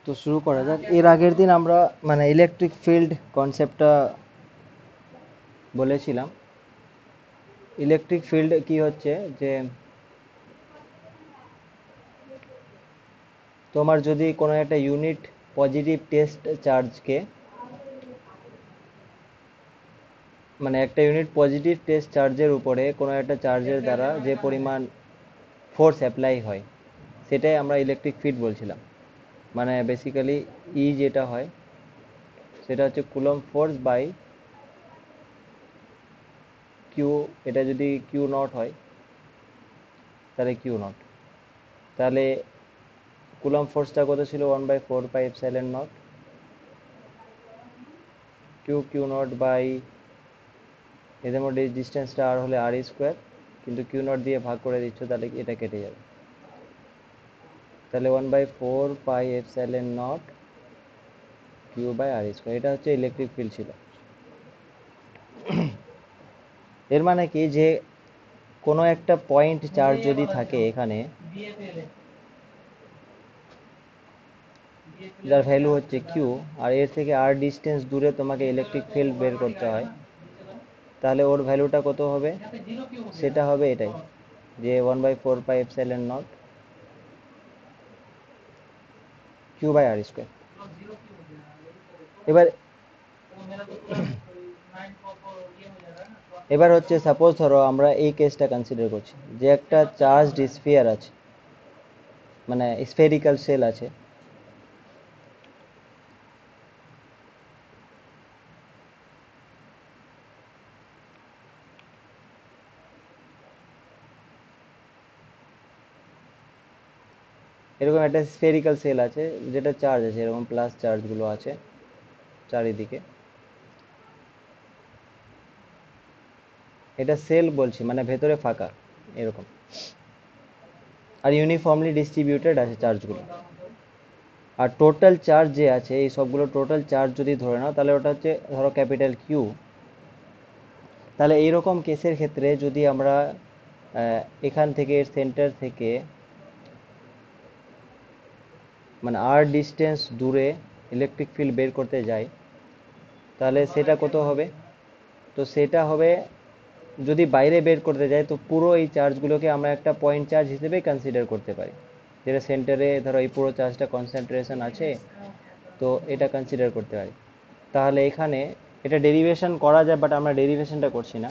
তো শুরু করা যাক। এর আগের দিন আমরা মানে ইলেকট্রিক ফিল্ড কনসেপ্টটা বলেছিলাম। ইলেকট্রিক ফিল্ড কি হচ্ছে যে তোমার যদি কোনো একটা ইউনিট পজিটিভ টেস্ট চার্জকে মানে একটা ইউনিট পজিটিভ টেস্ট চার্জের উপরে কোনো একটা চার্জের দ্বারা যে পরিমাণ ফোর্স অ্যাপ্লাই হয় সেটাই আমরা ইলেকট্রিক ফিল্ড বলছিলাম। মানে বেসিক্যালি যেটা হয় সেটা হচ্ছে কুলম্ব ফোর্স বাই কিউ। এটা যদি কিউ নট হয় তাহলে কিউ নট, তাহলে কুলম্ব ফোর্সটা কত ছিল? 1/4πε0 কিউ কিউ নট বাই এদের মধ্যে ডিস্টেন্সটা আর হলে আর স্কোয়ার, কিন্তু কিউ নট দিয়ে ভাগ করে দিচ্ছ তাহলে এটা কেটে যাবে। তাহলে 1/4πε0 কিউ বাই আর স্কোয়ার, এটা হচ্ছে ইলেকট্রিক ফিল্ড ছিল। এর মানে কি যে কোনো একটা পয়েন্ট চার্জ যদি থাকে এখানে, যার ভ্যালু হচ্ছে কিউ, আর এর থেকে আর ডিস্টেন্স দূরে তোমাকে ইলেকট্রিক ফিল্ড বের করতে হয়, তাহলে ওর ভ্যালুটা কত হবে? সেটা হবে এটাই, যে 1/4πε0 কিউ বাই আর স্কোয়ার। এবার এবার হচ্ছে সাপোজ ধরো আমরা এই কেসটা কনসিডার করছি যে একটা চার্জড স্ফিয়ার আছে, মানে স্ফেরিক্যাল শেল আছে। এরকম একটা স্ফেরিক্যাল সেল আছে যেটা চার্জ আছে, এরকম প্লাস চার্জগুলো আছে চারিদিকে। এটা সেল বলছি, মানে ভেতরে ফাঁকা এরকম, আর ইউনিফর্মলি ডিস্ট্রিবিউটেড আছে চার্জগুলো। আর টোটাল চার্জ যে আছে এই সবগুলো টোটাল চার্জ যদি ধরে নাও তাহলে ওটা হচ্ছে ধরো ক্যাপিটাল কিউ। তাহলে এইরকম কেসের ক্ষেত্রে যদি আমরা এখান থেকে সেন্টার থেকে মানে আর ডিস্টেন্স দূরে ইলেকট্রিক ফিল্ড বের করতে যাই, তাহলে সেটা কত হবে? তো সেটা হবে, যদি বাইরে বের করতে যাই তো পুরো এই চার্জগুলোকে আমরা একটা পয়েন্ট চার্জ হিসেবে কনসিডার করতে পারি, যেটা সেন্টারে ধরো এই পুরো চার্জটা কনসেন্ট্রেশন আছে, তো এটা কনসিডার করতে পারি। তাহলে এখানে এটা ডেরিভেশন করা যায়, বাট আমরা ডেরিভেশনটা করছি না।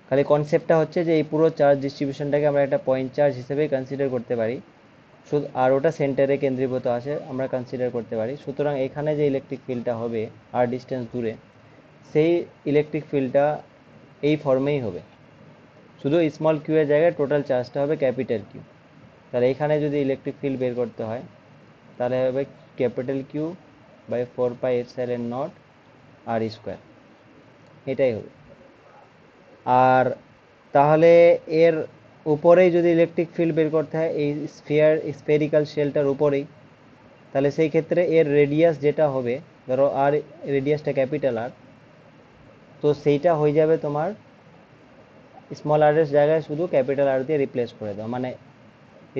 খালি কনসেপ্টটা হচ্ছে যে এই পুরো চার্জ ডিস্ট্রিবিউশনটাকে আমরা একটা পয়েন্ট চার্জ হিসেবে কনসিডার করতে পারি, শুধু আর ওটা সেন্টারে কেন্দ্রীভূত আছে আমরা কনসিডার করতে পারি। সুতরাং এখানে যে ইলেকট্রিক ফিল্ডটা হবে আর ডিস্টেন্স দূরে, সেই ইলেকট্রিক ফিল্ডটা এই ফর্মেই হবে, শুধু স্মল কিউ এর জায়গায় টোটাল চার্জটা হবে ক্যাপিটাল কিউ। তাহলে এখানে যদি ইলেকট্রিক ফিল্ড বের করতে হয় তাহলে হবে capital Q by 4πε0 R square, এটাই হবে। আর তাহলে এর উপরেই যদি ইলেকট্রিক ফিল্ড বের করতে হয় এই স্ফেরিক্যাল শেলটার উপরেই, তাহলে সেই ক্ষেত্রে এর রেডিয়াস যেটা হবে, ধরো আর রেডিয়াসটা ক্যাপিটাল আর, তো সেইটা হয়ে যাবে তোমার স্মল আর এর জায়গায় শুধু ক্যাপিটাল আর দিয়ে রিপ্লেস করে দাও। মানে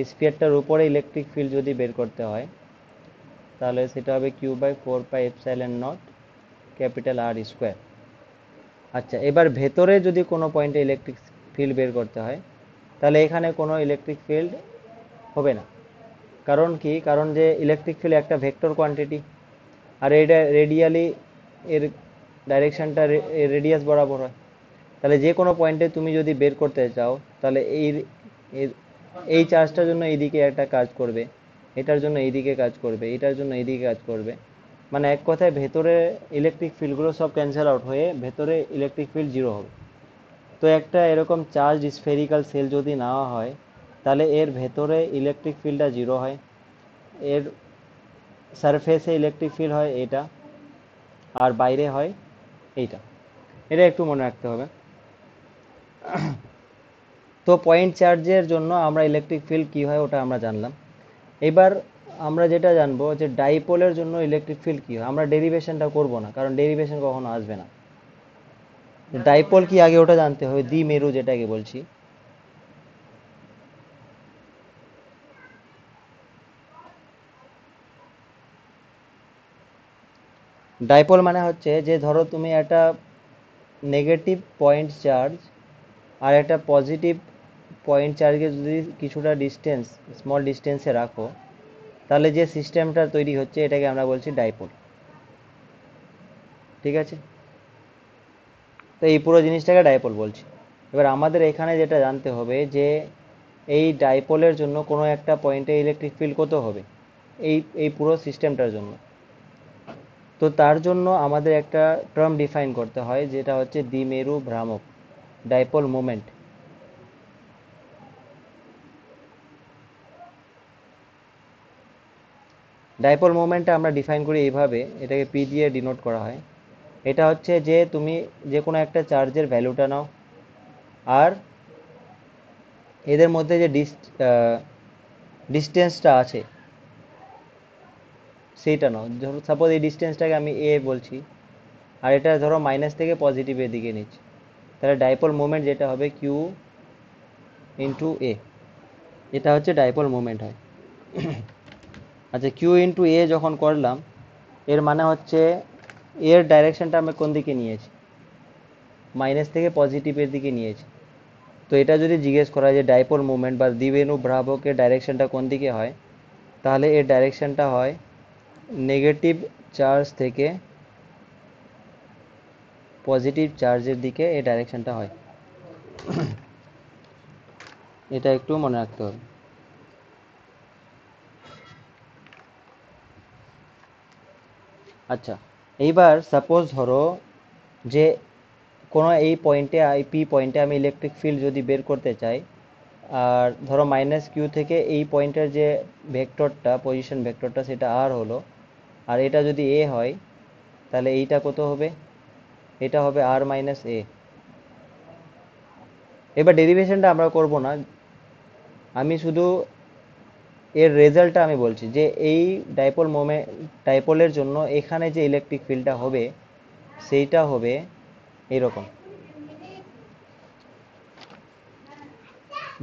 স্ফিয়ারটার উপরে ইলেকট্রিক ফিল্ড যদি বের করতে হয় তাহলে সেটা হবে Q by 4πε0 capital R square. আচ্ছা, এবার ভেতরে যদি কোনো পয়েন্টে ইলেকট্রিক ফিল্ড বের করতে হয় তাহলে এখানে কোনো ইলেকট্রিক ফিল্ড হবে না। কারণ কি? কারণ যে ইলেকট্রিক ফিল্ড একটা ভেক্টর কোয়ান্টিটি, আর এটা রেডিয়ালি এর ডাইরেকশনটা রেডিয়াস বরাবর হয়। তাহলে যে কোনো পয়েন্টে তুমি যদি বের করতে চাও তাহলে এই চার্জটার জন্য এইদিকে একটা কাজ করবে, এটার জন্য এইদিকে কাজ করবে, এটার জন্য এইদিকে কাজ করবে। মানে এক কথায় ভেতরে ইলেকট্রিক ফিল্ডগুলো সব ক্যান্সেল আউট হয়ে ভেতরে ইলেকট্রিক ফিল্ড জিরো হবে। তো একটা এরকম চার্জ স্ফেরিক্যাল সেল যদি নেওয়া হয় তাহলে এর ভেতরে ইলেকট্রিক ফিল্ডটা জিরো হয়, এর সারফেসে ইলেকট্রিক ফিল্ড হয় এটা, আর বাইরে হয় এইটা। এটা একটু মনে রাখতে হবে। তো পয়েন্ট চার্জের জন্য আমরা ইলেকট্রিক ফিল্ড কী হয় ওটা আমরা জানলাম। এবার আমরা যেটা জানবো যে ডাইপোলের জন্য ইলেকট্রিক ফিল্ড কী হয়। আমরা ডেরিভেশনটা করব না, কারণ ডেরিভেশন কখনো আসবে না। ডাইপোল কি আগে ওটা জানতে হবে, দ্বিমেরু যেটাকে বলছি। ডাইপোল মানে হচ্ছে যে ধরো তুমি একটা নেগেটিভ পয়েন্ট চার্জ আর একটা পজিটিভ পয়েন্ট চার্জকে যদি কিছুটা ডিস্টেন্স, স্মল ডিস্টেন্সে রাখো, তাহলে যে সিস্টেমটা তৈরি হচ্ছে এটাকে আমরা বলছি ডাইপোল। ঠিক আছে, তো এই পুরো জিনিসটাকে ডাইপোল বলছি। এবার আমাদের এখানে যেটা জানতে হবে যে এই ডাইপোলের জন্য কোনো একটা পয়েন্টে ইলেকট্রিক ফিল্ড কত হবে এই এই পুরো সিস্টেমটার জন্য। তো তার জন্য আমাদের একটা টার্ম ডিফাইন করতে হয় যেটা হচ্ছে দ্বিমেরু ভ্রামক, ডাইপোল মোমেন্ট। ডাইপোল মোমেন্টটা আমরা ডিফাইন করি এইভাবে, এটাকে পি দিয়ে ডিনোট করা হয়। এটা হচ্ছে যে তুমি যে কোনো একটা চার্জের ভ্যালুটা নাও, আর এদের মধ্যে যে ডিস্টেন্সটা আছে সেইটা নাও। ধরো সাপোজ এই ডিস্টেন্সটাকে আমি এ বলছি, আর এটা ধরো মাইনাস থেকে পজিটিভের দিকে নিচ্ছি, তাহলে ডাইপোল মোমেন্ট যেটা হবে কিউ ইন্টু এ, এটা হচ্ছে ডাইপোল মোমেন্ট হয়। আচ্ছা, কিউ ইন্টু এ যখন করলাম, এর মানে হচ্ছে এর ডাইরেকশনটা আমি কোন দিকে নিয়েছি, মাইনাস থেকে পজিটিভের দিকে নিয়েছি। তো এটা যদি জিজ্ঞেস করা হয় যে ডাইপোল মুভমেন্ট বা দ্বিমেরু ভ্রামকের ডাইরেকশনটা কোন দিকে হয়, তাহলে এর ডাইরেকশনটা হয় নেগেটিভ চার্জ থেকে পজিটিভ চার্জের দিকে এই ডাইরেকশনটা হয়। এটা একটু মনে রাখতে হবে। আচ্ছা, এইবার সাপোজ ধরো যে কোনো এই পয়েন্টে, এই পি পয়েন্টে আমি ইলেকট্রিক ফিল্ড যদি বের করতে চাই, আর ধরো মাইনাস কিউ থেকে এই পয়েন্টের যে ভেক্টরটা, পজিশন ভেক্টরটা, সেটা আর হলো, আর এটা যদি এ হয়, তাহলে এইটা কত হবে, এটা হবে আর মাইনাস এ। এবার ডেরিভেশনটা আমরা করব না, আমি শুধু এর রেজাল্টটা আমি বলছি যে এই ডাইপোল মোমেন্ট, ডাইপোলের জন্য এখানে যে ইলেকট্রিক ফিল্ডটা হবে সেইটা হবে এরকম,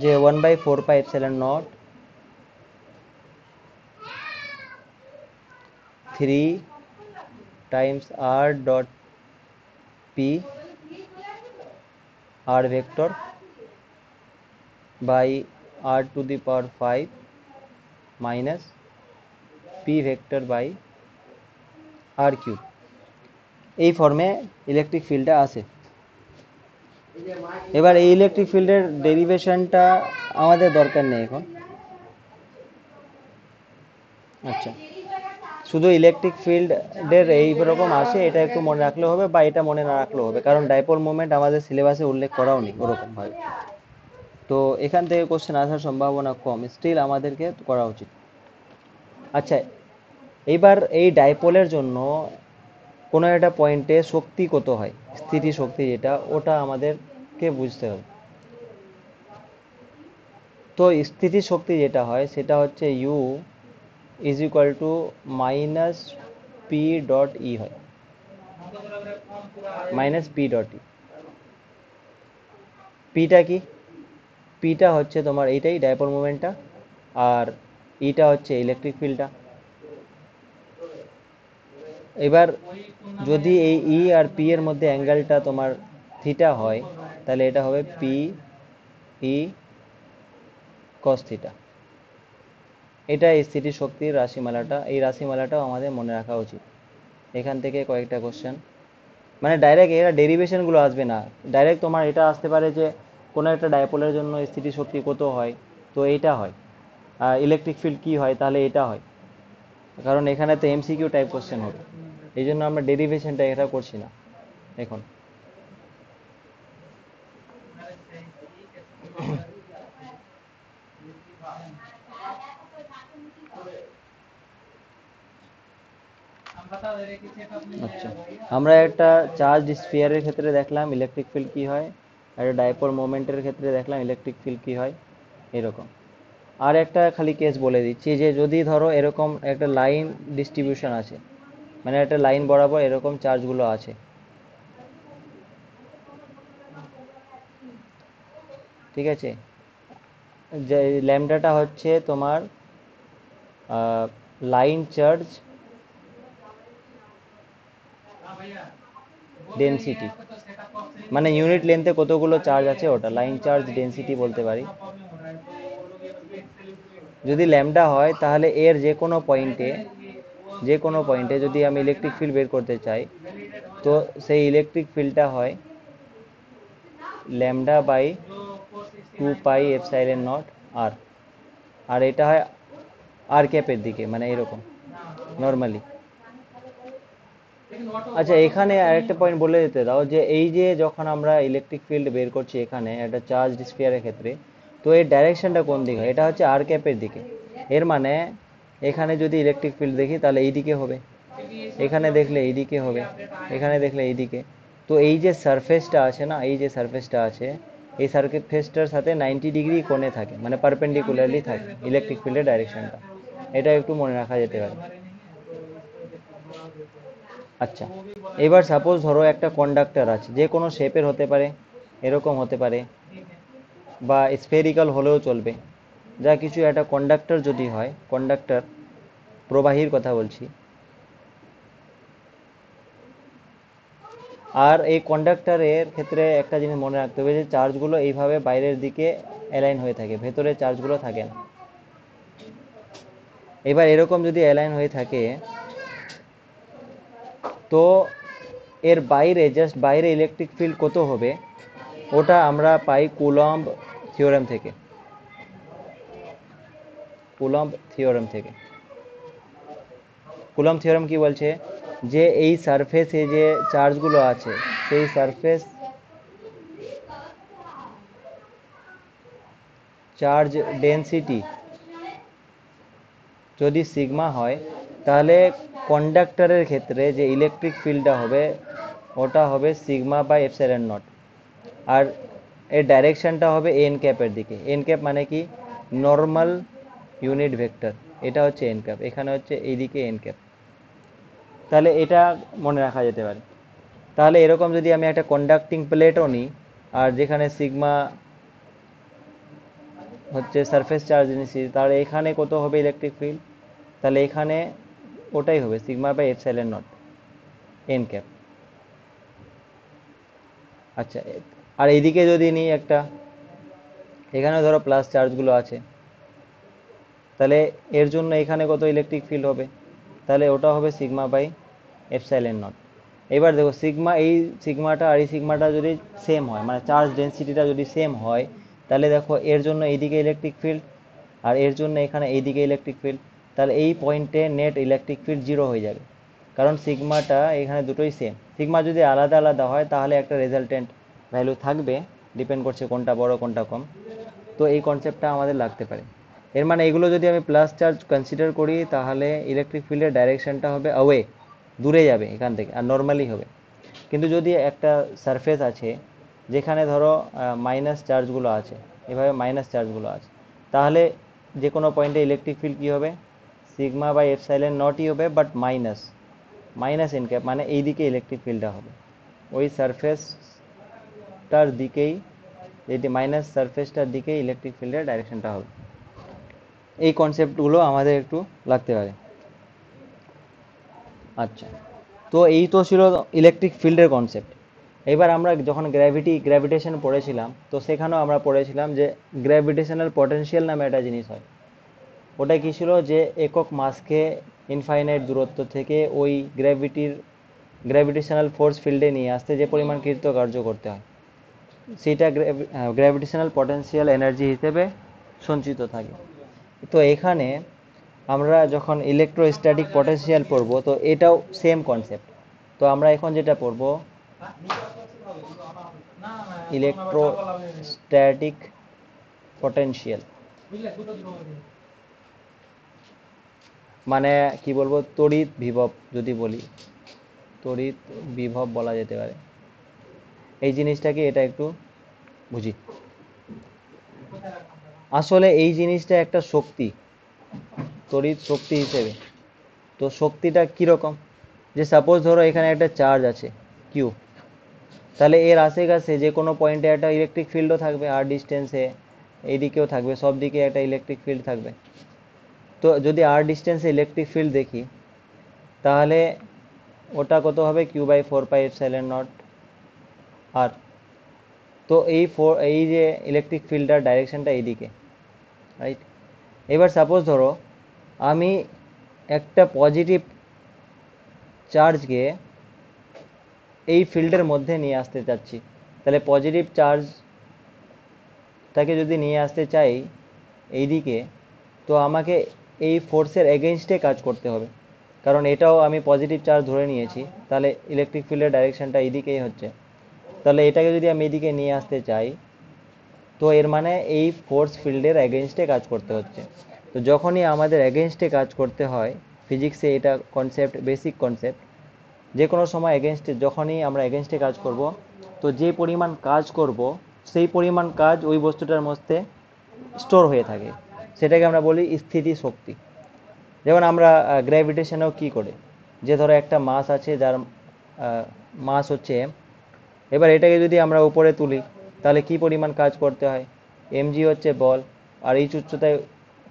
যে 1/4πε0 3 times R dot P, R vector by R to the power 5 minus P vector by R cube. এই ফর্মে ইলেকট্রিক ফিল্ডটা আসে। এবার এই ইলেকট্রিক ফিল্ডের ডেরিভেশনটা আমাদের দরকার নেই এখন। আচ্ছা, শুধু ইলেকট্রিক ফিল্ডের এই রকম আসে, এটা একটু মনে রাখলেও হবে বা এটা মনে না রাখলেও হবে, কারণ ডাইপোল মোমেন্ট আমাদের সিলেবাসে উল্লেখ করাও নেই ওরকম ভাবে। তো এখান থেকে কোশ্চেন আসার সম্ভাবনা কম, স্টিল আমাদেরকে করা উচিত। আচ্ছা, এইবার এই ডাইপোলের জন্য কোনো একটা পয়েন্টে শক্তি কত হয়, স্থিতি শক্তি যেটা, ওটা আমাদেরকে বুঝতে হবে। তো স্থিতি শক্তি যেটা হয় সেটা হচ্ছে U is equal to minus P dot E হয়, মাইনাস পি ডট ই। পিটা কি, পিটা হচ্ছে তোমার এইটাই ডাইপোল মোমেন্টটা, আর ইটা হচ্ছে ইলেকট্রিক ফিল্ডটা। এবার যদি এই ই আর পি এর মধ্যে অ্যাঙ্গেলটা তোমার থিটা হয়, তাহলে এটা হবে পি ই কস থিটা। এটা স্থিতি শক্তির রাশিমালাটা, এই রাশিমালাটাও আমাদের মনে রাখা উচিত। এখান থেকে কয়েকটা কোশ্চেন, মানে ডাইরেক্ট এরা ডেরিভেশনগুলো আসবে না, ডাইরেক্ট তোমার এটা আসতে পারে যে কোনো একটা ডাইপোলের জন্য স্থিতি শক্তি কত হয়, তো এইটা হয়, আর ইলেকট্রিক ফিল্ড কি হয়, তাহলে এটা হয়। কারণ এখানে তো এমসিকিউ টাইপ কোশ্চেন হবে, এই জন্য আমরা ডেরিভেশনটা এটা করছি না এখন। আচ্ছা, আমরা একটা চার্জ স্ফিয়ারের ক্ষেত্রে দেখলাম ইলেকট্রিক ফিল্ড কি হয়, একটা ডাইপোল মোমেন্টের ক্ষেত্রে দেখলাম ইলেকট্রিক ফিল্ড কি হয়, এরকম। আর একটা খালি কেস বলে দিচ্ছি, যে যদি ধরো এরকম একটা লাইন ডিস্ট্রিবিউশন আছে, মানে একটা লাইন বরাবর এরকম চার্জগুলো আছে, ঠিক আছে, যে ল্যামডাটা হচ্ছে তোমার লাইন চার্জ ডেনসিটি, মানে ইউনিট লেন্থে কতগুলো চার্জ আছে ওটা লাইন চার্জ ডেনসিটি বলতে পারি। যদি ল্যামডা হয় তাহলে এর যে কোনো পয়েন্টে যদি আমি ইলেকট্রিক ফিল্ড বের করতে চাই, তো সেই ইলেকট্রিক ফিল্ডটা হয় lambda by 2 pi epsilon not R, আর এটা হয় আর ক্যাপের দিকে, মানে এরকম নর্মালি। আচ্ছা, এখানে আরেকটা পয়েন্ট বলে দিতে দাও যে এই যে যখন আমরা ইলেকট্রিক ফিল্ড বের করছি এখানে একটা চার্জ স্ফিয়ারের ক্ষেত্রে, তো এর ডাইরেকশনটা কোন দিকে হয়? এটা হচ্ছে আর ক্যাপের দিকে। এর মানে এখানে যদি ইলেকট্রিক ফিল্ড দেখি তাহলে এই দিকে হবে, এখানে দেখলে এই দিকে হবে, এখানে দেখলে এই দিকে। তো এই যে সারফেসটা আছে না, এই যে সারফেসটা আছে, এই সারফেসটার সাথে 90 ডিগ্রি কোণে থাকে, মানে পারপেন্ডিকুলারলি থাকে ইলেকট্রিক ফিল্ডের ডাইরেকশনটা। এটা একটু মনে রাখা যেতে পারে। আচ্ছা, এবার সাপোজ ধরো একটা কন্ডাক্টর আছে, যে কোনো শেপের হতে পারে, এরকম হতে পারে, বা স্ফেরিক্যাল হলেও চলবে। যা কিছু একটা কন্ডাক্টর যদি হয়, কন্ডাক্টর প্রবাহীর কথা বলছি, আর এই কন্ডাক্টরের ক্ষেত্রে একটা জিনিস মনে রাখতে হবে যে চার্জগুলো এইভাবে বাইরের দিকে অ্যালাইন হয়ে থাকে, ভেতরে চার্জগুলো থাকে না। এবার এরকম যদি অ্যালাইন হয়ে থাকে, তো এর বাইরে, জাস্ট বাইরে ইলেকট্রিক ফিল্ড কত হবে ওটা আমরা পাই কুলম্ব থিওরেম থেকে। কুলম্ব থিওরেম থেকে, কুলম্ব থিওরেম কি বলছে যে এই সারফেসে যে চার্জগুলো আছে, সেই সারফেস চার্জ ডেনসিটি যদি সিগমা হয়, তাহলে কন্ডাক্টরের ক্ষেত্রে যে ইলেকট্রিক ফিল্ডটা হবে ওটা হবে সিগমা বাই এপসাইলন নট, আর এর ডাইরেকশনটা হবে এন ক্যাপের দিকে। এন ক্যাপ মানে কি? Normal unit vector. এটা হচ্ছে এন ক্যাপ, এখানে হচ্ছে এইদিকে এন ক্যাপ। তাহলে এটা মনে রাখা যেতে পারে। তাহলে এরকম যদি আমি একটা কন্ডাক্টিং প্লেটও নিই, আর যেখানে সিগমা হচ্ছে সারফেস চার্জ নিচ্ছি, তাহলে এখানে কত হবে ইলেকট্রিক ফিল্ড? তাহলে এখানে ওটাই হবে sigma by epsilon naught N cap. আচ্ছা, আর এইদিকে যদি নিই একটা, এখানে ধরো প্লাস চার্জগুলো আছে, তাহলে এর জন্য এখানে কত ইলেকট্রিক ফিল্ড হবে? তাহলে ওটা হবে সিগমা বাই এপসাইলন নট। এবার দেখো সিগমা, এই সিগমাটা আর এই সিগমাটা যদি সেম হয়, মানে চার্জ ডেনসিটিটা যদি সেম হয়, তাহলে দেখো এর জন্য এইদিকে ইলেকট্রিক ফিল্ড আর এর জন্য এখানে এইদিকে ইলেকট্রিক ফিল্ড, তাহলে এই পয়েন্টে নেট ইলেকট্রিক ফিল্ড জিরো হয়ে যাবে, কারণ সিগমাটা এখানে দুটোই সেম। সিগমা যদি আলাদা আলাদা হয় তাহলে একটা রেজাল্টেন্ট ভ্যালু থাকবে, ডিপেন্ড করছে কোনটা বড় কোনটা কম। তো এই কনসেপ্টটা আমাদের লাগতে পারে। এর মানে এগুলো যদি আমি প্লাস চার্জ কনসিডার করি, তাহলে ইলেকট্রিক ফিল্ডের ডাইরেকশনটা হবে অ্যাওয়ে, দূরে যাবে এখান থেকে, আর নর্মালি হবে। কিন্তু যদি একটা সারফেস আছে যেখানে ধরো মাইনাস চার্জগুলো আছে, এভাবে মাইনাস চার্জগুলো আছে, তাহলে যে কোনো পয়েন্টে ইলেকট্রিক ফিল্ড কী হবে? সিগমা বাই এপসাইলন নটই হবে, but minus minus N cap, মানে এই দিকে ইলেকট্রিক ফিল্ডটা হবে ওই সারফেসটার দিকেই, যেটি মাইনাস সারফেসটার দিকেই ইলেকট্রিক ফিল্ডের ডাইরেকশনটা হবে। এই কনসেপ্টগুলো আমাদের একটু লাগতে পারে। আচ্ছা, তো এই তো ছিল ইলেকট্রিক ফিল্ডের কনসেপ্ট। এবার আমরা যখন গ্র্যাভিটেশন পড়েছিলাম, তো সেখানেও আমরা পড়েছিলাম যে গ্র্যাভিটেশনাল পটেনশিয়াল নামে একটা জিনিস হয়। ওটা কি ছিল? যে একক মাসকে ইনফাইনাইট দূরত্ব থেকে ওই গ্র্যাভিটেশনাল ফোর্স ফিল্ডে নিয়ে আসতে যে পরিমাণ কৃতকার্য করতে হয়, সেটা গ্র্যাভিটেশনাল পটেনশিয়াল এনার্জি হিসেবে সঞ্চিত থাকে। তো এখানে আমরা যখন ইলেকট্রোস্ট্যাটিক পটেনশিয়াল পড়ব, তো এটাও সেম কনসেপ্ট। তো আমরা এখন যেটা পড়ব ইলেকট্রোস্ট্যাটিক পটেনশিয়াল, মানে কি বলবো, তড়িৎ বিভব যদি বলি, তড়িৎ বিভব বলা যেতে পারে এই জিনিসটাকে। এটা একটু বুঝি। আসলে এই জিনিসটা একটা শক্তি, তড়িৎ শক্তি হিসেবে। তো শক্তিটা কিরকম? যে সাপোজ ধরো এখানে একটা চার্জ আছে কিউ, তাহলে এর আশেপাশে যে কোনো পয়েন্টে একটা ইলেকট্রিক ফিল্ডও থাকবে, আর ডিস্টেন্সে এইদিকেও থাকবে, সব দিকে একটা ইলেকট্রিক ফিল্ড থাকবে। তো যদি আর ডিস্টেন্সে ইলেকট্রিক ফিল্ড দেখি, তাহলে ওটা কত হবে q/4πε0 আর। তো এই যে ইলেকট্রিক ফিল্ডটার ডাইরেকশনটা এইদিকে, রাইট। এবার সাপোজ ধরো আমি একটা পজিটিভ চার্জকে এই ফিল্ডের মধ্যে নিয়ে আসতে চাচ্ছি, তাহলে পজিটিভ চার্জটাকে যদি নিয়ে আসতে চাই এইদিকে, তো আমাকে এই ফোর্সের এগেনস্টে কাজ করতে হবে, কারণ এটাও আমি পজিটিভ চার্জ ধরে নিয়েছি, তাহলে ইলেকট্রিক ফিল্ডের ডাইরেকশনটা এইদিকেই হচ্ছে। তাহলে এটাকে যদি আমি এদিকে নিয়ে আসতে চাই, তো এর মানে এই ফোর্স ফিল্ডের এগেনস্টে কাজ করতে হচ্ছে। তো যখনই আমাদের এগেনস্টে কাজ করতে হয়, ফিজিক্সে এটা কনসেপ্ট, বেসিক কনসেপ্ট, যে কোনো সময় এগেনস্টে, যখনই আমরা এগেনস্টে কাজ করব, তো যে পরিমাণ কাজ করব সেই পরিমাণ কাজ ওই বস্তুটার মধ্যে স্টোর হয়ে থাকে, সেটাকে আমরা বলি স্থিতি শক্তি। যেমন আমরা গ্র্যাভিটেশনেও কি করে, যে ধরো একটা মাস আছে যার মাস হচ্ছে m, এবার এটাকে যদি আমরা উপরে তুলি তাহলে কি পরিমাণ কাজ করতে হয়, mg হচ্ছে বল, আর এই উচ্চতায়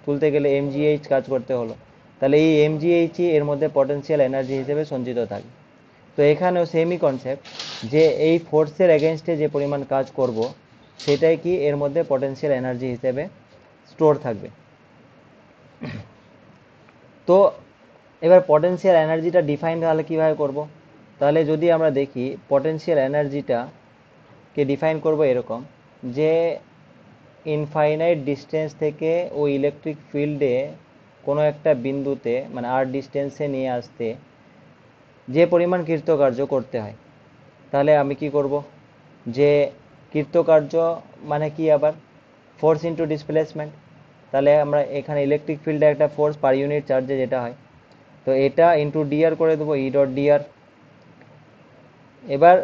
তুলতে গেলে mgh কাজ করতে হলো, তাহলে এই mgh এর মধ্যে পটেনশিয়াল এনার্জি হিসেবে সঞ্চিত থাকে। তো এখানেও সেমই কনসেপ্ট, যে এই ফোর্সের এগেনস্টে যে পরিমাণ কাজ করব সেটাই কি এর মধ্যে পটেনশিয়াল এনার্জি হিসেবে স্টোর থাকবে। তো এবার পটেনশিয়াল এনার্জিটা ডিফাইন তাহলে কীভাবে করব, তাহলে যদি আমরা দেখি পটেনশিয়াল এনার্জিটাকে ডিফাইন করব এরকম, যে ইনফাইনাইট ডিস্টেন্স থেকে ওই ইলেকট্রিক ফিল্ডে কোনো একটা বিন্দুতে, মানে আর ডিস্টেন্সে নিয়ে আসতে যে পরিমাণ কৃতকার্য করতে হয়, তাহলে আমি কি করব, যে কৃতকার্য মানে কি আবার ফোর্স ইনটু ডিসপ্লেসমেন্ট, তাহলে আমরা এখানে ইলেকট্রিক ফিল্ডে একটা ফোর্স পার ইউনিট চার্জে যেটা হয়, তো এটা ইনটু ডিআর করে দেবো, ই ডট ডিআর। এবার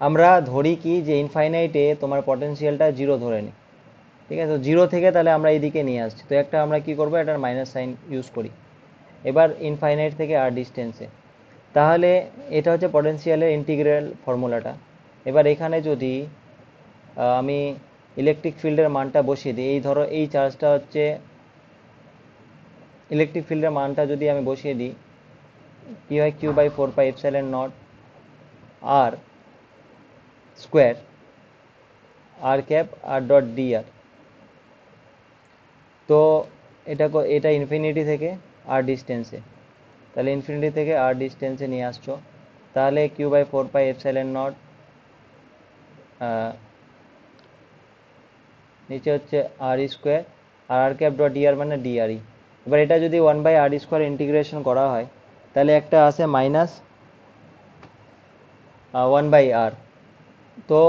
আমরা ধরি কি যে ইনফাইনাইটে তোমার পটেনশিয়ালটা জিরো ধরে নিই, ঠিক আছে, তো জিরো থেকে তাহলে আমরা এইদিকে নিয়ে আসছি, তো একটা আমরা কি করব, এটার মাইনাস সাইন ইউজ করি। এবার ইনফাইনাইট থেকে আর ডিস্টেন্সে, তাহলে এটা হচ্ছে পটেনশিয়ালের ইন্টিগ্রাল ফর্মুলাটা। এবার এখানে যদি আমি ইলেকট্রিক ফিল্ডের মানটা বসিয়ে দিই, এই ধরো এই চার্জটা হচ্ছে, ইলেকট্রিক ফিল্ডের মানটা যদি আমি বসিয়ে দিই, কি হয় q/4πε0 আর স্কোয়ার আর ক্যাপ আর ডট ডিআর। তো এটা ইনফিনিটি থেকে আর ডিস্টেন্সে, তাহলে ইনফিনিটি থেকে আর ডিস্টেন্সে নিয়ে আসছো, তাহলে q/4πε0 নিচে হচ্ছে আর স্কোয়ার আর আর ক্যাপ ডট ডিআর মানে ডিআরই। এবার এটা যদি 1/r² ইন্টিগ্রেশন করা হয়, তাহলে একটা আসে মাইনাস 1/r, তো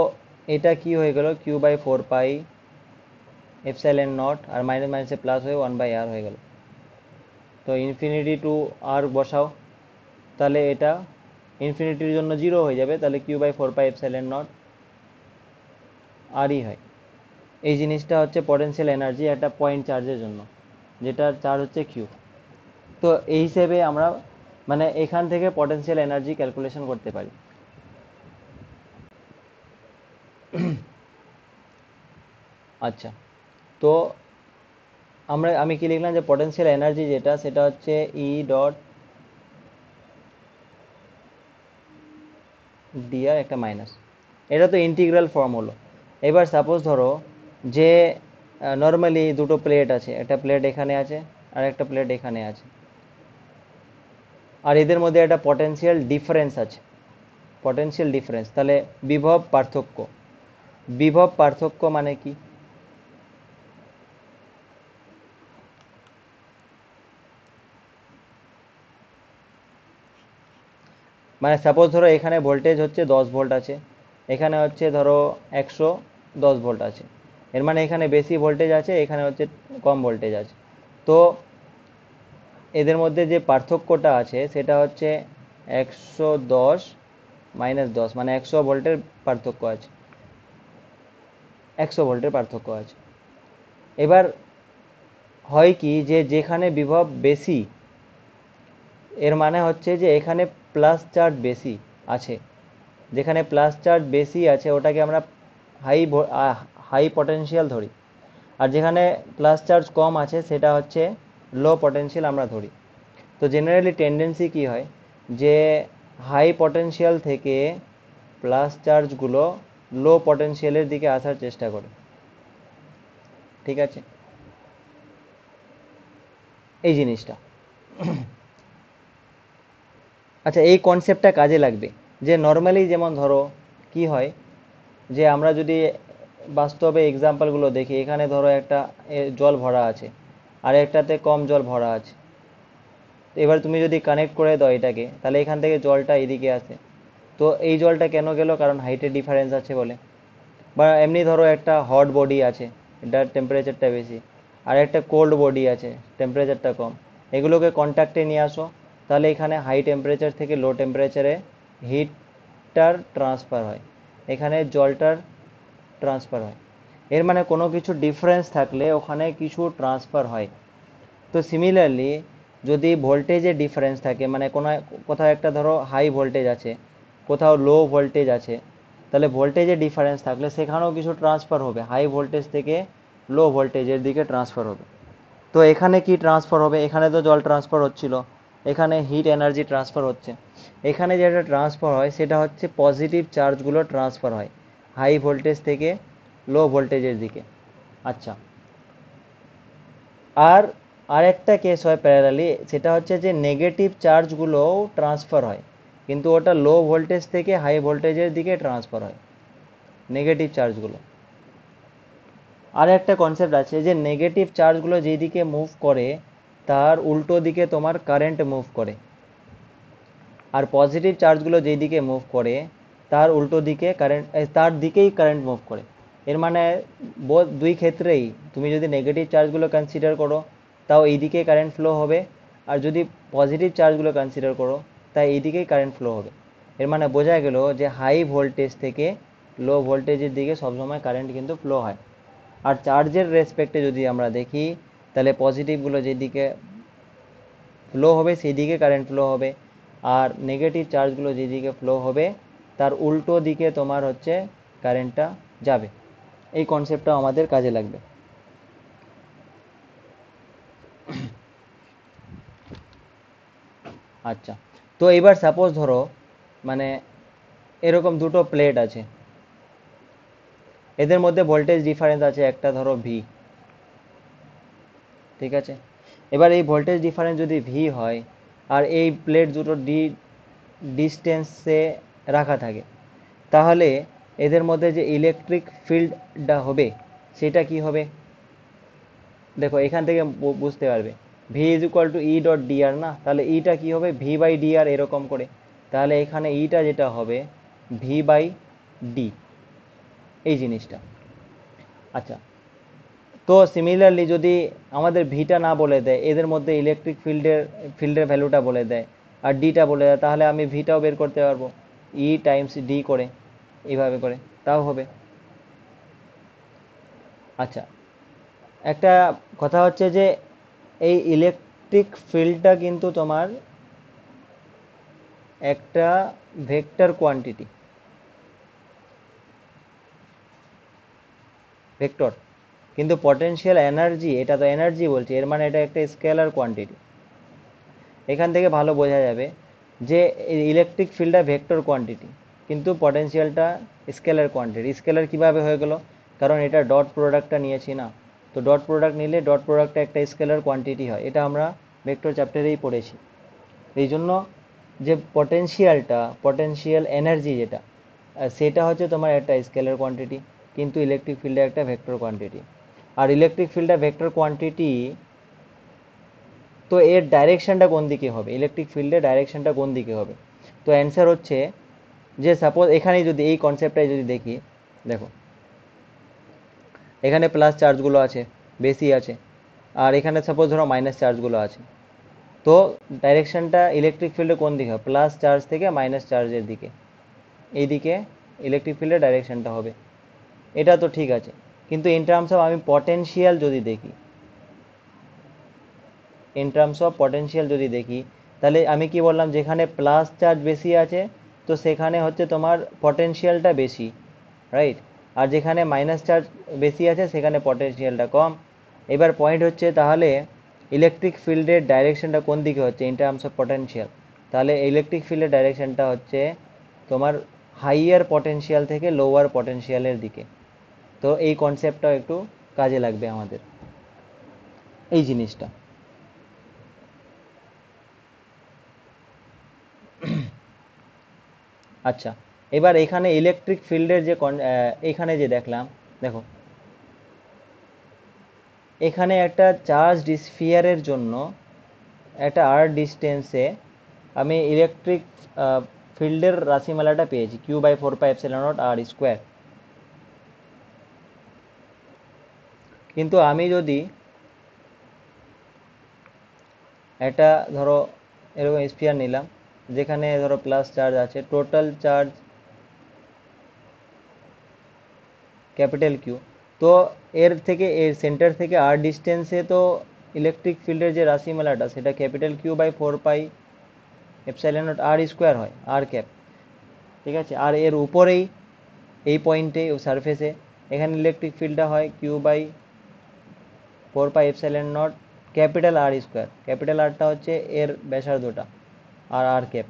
এটা কি হয়ে গেল q/4πε0 আর মাইনাস মাইনাসে প্লাস হয়ে 1/r হয়ে গেল। তো ইনফিনিটি টু আর বসাও, তাহলে এটা ইনফিনিটির জন্য জিরো হয়ে যাবে, তাহলে q/4πε0 আরই হয়। এই জিনিসটা হচ্ছে পটেনশিয়াল এনার্জি একটা পয়েন্ট চার্জের জন্য, যেটার চার্জ হচ্ছে কিউ। তো এই হিসেবে আমরা মানে এখান থেকে পটেনশিয়াল এনার্জি ক্যালকুলেশন করতে পারি। আচ্ছা, তো আমি কি লিখলাম, যে পটেনশিয়াল এনার্জি যেটা সেটা হচ্ছে ই ডট ডিআর একটা মাইনাস, এটা তো ইন্টিগ্রাল ফর্ম হলো। এবার সাপোজ ধরো যে নর্মালি দুটো প্লেট আছে, একটা প্লেট এখানে আছে আর একটা প্লেট এখানে আছে, আর এদের মধ্যে একটা পটেনশিয়াল ডিফারেন্স আছে, পটেনশিয়াল ডিফারেন্স, তাহলে বিভব পার্থক্য। বিভব পার্থক্য মানে কি, মানে সাপোজ ধরো এখানে ভোল্টেজ হচ্ছে 10 ভোল্ট আছে, এখানে হচ্ছে ধরো 110 ভোল্ট আছে, এর মানে এখানে বেশি ভোল্টেজ আছে, এখানে হচ্ছে কম ভোল্টেজ আছে। তো এদের মধ্যে যে পার্থক্যটা আছে সেটা হচ্ছে 110 - 10, মানে 100 ভোল্টের পার্থক্য আছে, 100 ভোল্টের পার্থক্য আছে। এবার হয় কি, যে যেখানে বিভব বেশি, এর মানে হচ্ছে যে এখানে প্লাস চার্জ বেশি আছে, যেখানে প্লাস চার্জ বেশি আছে ওটাকে আমরা হাই হাই পটেনশিয়াল ধরি, আর যেখানে প্লাস চার্জ কম আছে সেটা হচ্ছে লো পটেনশিয়াল আমরা ধরি। তো জেনারেলি টেন্ডেন্সি কি হয়, যে হাই পটেনশিয়াল থেকে প্লাস চার্জগুলো লো পটেনশিয়ালের দিকে আসার চেষ্টা করে। ঠিক আছে, এই জিনিসটা। আচ্ছা, এই কনসেপ্টটা কাজে লাগবে যে নর্মালি যেমন ধরো কি হয় যে আমরা যদি বাস্তবে এক্সাম্পলগুলো দেখি, এখানে ধরো একটা জল ভরা আছে আর একটাতে কম জল ভরা আছে। তো এবার তুমি যদি কানেক্ট করে দাও এটাকে, তাহলে এখান থেকে জলটা এদিকে আসে। তো এই জলটা কেন গেল? কারণ হাইটের ডিফারেন্স আছে বলে। বা এমনি ধরো একটা হট বডি আছে, এটার টেম্পারেচারটা বেশি, আর একটা কোল্ড বডি আছে, টেম্পারেচারটা কম। এগুলোকে কন্ট্যাক্টে নিয়ে আসো, তাহলে এখানে হাই টেম্পারেচার থেকে লো টেম্পারেচারে হিটটার ট্রান্সফার হয়, এখানে জলটার ট্রান্সফার হয়। এর মানে কোনো কিছু ডিফারেন্স থাকলে ওখানে কিছু ট্রান্সফার হয়। তো সিমিলারলি যদি ভোল্টেজের ডিফারেন্স থাকে, মানে কোনো কোথাও একটা ধরো হাই ভোল্টেজ আছে, কোথাও লো ভোল্টেজ আছে, তাহলে ভোল্টেজের ডিফারেন্স থাকলে সেখানেও কিছু ট্রান্সফার হবে, হাই ভোল্টেজ থেকে লো ভোল্টেজের দিকে ট্রান্সফার হবে। তো এখানে কি ট্রান্সফার হবে? এখানে তো জল ট্রান্সফার হচ্ছিল, এখানে হিট এনার্জি ট্রান্সফার হচ্ছে। এখানে যেটা ট্রান্সফার হয় সেটা হচ্ছে পজিটিভ চার্জগুলো ট্রান্সফার হয় হাই ভোল্টেজ থেকে লো ভোল্টেজের দিকে। আচ্ছা, আর আরেকটা কেস হয় প্যারালালি, সেটা হচ্ছে যে নেগেটিভ চার্জগুলোও ট্রান্সফার হয়, কিন্তু ওটা লো ভোল্টেজ থেকে হাই ভোল্টেজের দিকে ট্রান্সফার হয় নেগেটিভ চার্জগুলো। আর একটা কনসেপ্ট আছে যে নেগেটিভ চার্জগুলো যেদিকে মুভ করে তার উল্টো দিকে তোমার কারেন্ট মুভ করে, আর পজিটিভ চার্জগুলো যেদিকে মুভ করে তার উল্টো দিকে কারেন্ট, তার দিকেই কারেন্ট মুভ করে। এর মানে দুই ক্ষেত্রেই তুমি যদি নেগেটিভ চার্জগুলো কনসিডার করো তাও এইদিকে কারেন্ট ফ্লো হবে, আর যদি পজিটিভ চার্জগুলো কনসিডার করো তাই এইদিকেই কারেন্ট ফ্লো হবে। এর মানে বোঝা গেল যে হাই ভোল্টেজ থেকে লো ভোল্টেজের দিকে সবসময় কারেন্ট কিন্তু ফ্লো হয়। আর চার্জের রেসপেক্টে যদি আমরা দেখি, তাহলে পজিটিভগুলো যেদিকে ফ্লো হবে সেই দিকে কারেন্ট ফ্লো হবে, আর নেগেটিভ চার্জগুলো যেদিকে ফ্লো হবে তার উল্টো দিকে তোমার হচ্ছে কারেন্টটা যাবে। এই কনসেপ্টটা আমাদের কাজে লাগবে। আচ্ছা, তো এবার সাপোজ ধরো মানে এরকম দুটো প্লেট আছে, এদের মধ্যে ভোল্টেজ ডিফারেন্স আছে একটা ধরো ভি। ঠিক আছে, এবার এই ভোল্টেজ ডিফারেন্স যদি ভি হয় আর এই প্লেট দুটো ডিস্টেন্সে রাখা থাকে, তাহলে এদের মধ্যে যে ইলেকট্রিক ফিল্ডটা হবে সেটা কি হবে? দেখো এখান থেকে বুঝতে পারবে, V is equal to E dot D R না, তাহলে ইটা কি হবে? ভি বাই ডিআর এরকম করে। তাহলে এখানে ইটা যেটা হবে ভি বাই ডি, এই জিনিসটা। আচ্ছা, তো সিমিলারলি যদি আমাদের ভিটা না বলে দেয়, এদের মধ্যে ইলেকট্রিক ফিল্ডের ভ্যালুটা বলে দেয় আর ডিটা বলে দেয়, তাহলে আমি ভিটাও বের করতে পারবো ই টাইমস ডি করে, এইভাবে করে, তাও হবে। আচ্ছা, একটা কথা হচ্ছে যে এই ইলেকট্রিক ফিল্ডটা কিন্তু তোমার একটা ভেক্টর কোয়ান্টিটি, ভেক্টর, কিন্তু পটেনশিয়াল এনার্জি, এটা তো এনার্জি বলছে, এর মানে এটা একটা স্কেলার কোয়ান্টিটি। এখান থেকে ভালো বোঝা যাবে যে ইলেকট্রিক ফিল্ডটা ভেক্টর কোয়ান্টিটি কিন্তু পটেনশিয়ালটা স্কেলার কোয়ান্টিটি। স্কেলার কিভাবে হয়ে গেল? কারণ এটা ডট প্রোডাক্টটা নিয়েছি না, তো ডট প্রোডাক্ট নিলে ডট প্রোডাক্টটা একটা স্কেলার কোয়ান্টিটি হয়, এটা আমরা ভেক্টর চ্যাপ্টারেই পড়েছি। এই জন্য যে পটেনশিয়াল এনার্জি যেটা, সেটা হচ্ছে তোমার একটা স্কেলার কোয়ান্টিটি, কিন্তু ইলেকট্রিক ফিল্ডে একটা ভেক্টর কোয়ান্টিটি। আর ইলেকট্রিক ফিল্ডটা ভেক্টর কোয়ান্টিটি, তো এর ডাইরেকশনটা কোন দিকে হবে? ইলেকট্রিক ফিল্ডের ডাইরেকশনটা কোন দিকে হবে? তো অ্যান্সার হচ্ছে যে সাপোজ এখানে যদি এই কনসেপ্টটাই যদি দেখি, দেখো এখানে প্লাস চার্জগুলো আছে, বেশি আছে, আর এখানে সাপোজ ধরো মাইনাস চার্জগুলো আছে। তো ডাইরেকশনটা ইলেকট্রিক ফিল্ডে কোন দিকে হবে? প্লাস চার্জ থেকে মাইনাস চার্জের দিকে, এইদিকে ইলেকট্রিক ফিল্ডের ডাইরেকশনটা হবে। এটা তো ঠিক আছে, কিন্তু ইন টার্মস অফ আমি পটেনশিয়াল যদি দেখি, ইন টার্মস অফ পটেনশিয়াল যদি দেখি, তাহলে আমি কি বললাম, যেখানে প্লাস চার্জ বেশি আছে তো সেখানে হচ্ছে তোমার পটেনশিয়ালটা বেশি, রাইট? আর যেখানে মাইনাস চার্জ বেশি আছে সেখানে পটেনশিয়ালটা কম। এবার পয়েন্ট হচ্ছে তাহলে ইলেকট্রিক ফিল্ডের ডাইরেকশনটা কোন দিকে হচ্ছে ইন টার্মস অফ পটেনশিয়াল? তাহলে ইলেকট্রিক ফিল্ডের ডাইরেকশনটা হচ্ছে তোমার হাইয়ার পটেনশিয়াল থেকে লোয়ার পটেনশিয়ালের দিকে। তো এই কনসেপ্টটাও একটু কাজে লাগবে আমাদের, এই জিনিসটা। আচ্ছা, এবার এখানে ইলেকট্রিক ফিল্ডের যে এখানে যে দেখলাম, দেখো এখানে একটা চার্জ স্ফিয়ারের জন্য একটা আর ডিস্টেন্সে আমি ইলেকট্রিক ফিল্ডের রাশিমালাটা পেয়েছি Q/4πε0r²। কিন্তু আমি যদি একটা ধরো এরকম স্ফিয়ার নিলাম, যেখানে ধরো প্লাস চার্জ আছে, টোটাল চার্জ ক্যাপিটাল কিউ, তো এর থেকে এর সেন্টার থেকে আর ডিস্টেন্সে তো ইলেকট্রিক ফিল্ডের যে রাশিমালাটা সেটা Q/4πε0r² হয়, আর ক্যাপ। ঠিক আছে, আর এর উপরেই এই পয়েন্টে সারফেসে এখানে ইলেকট্রিক ফিল্ডটা হয় Q/4πε0 ক্যাপিটাল আর²। ক্যাপিটাল আরটা হচ্ছে এর ব্যাসার্ধটা, আর আর ক্যাপ।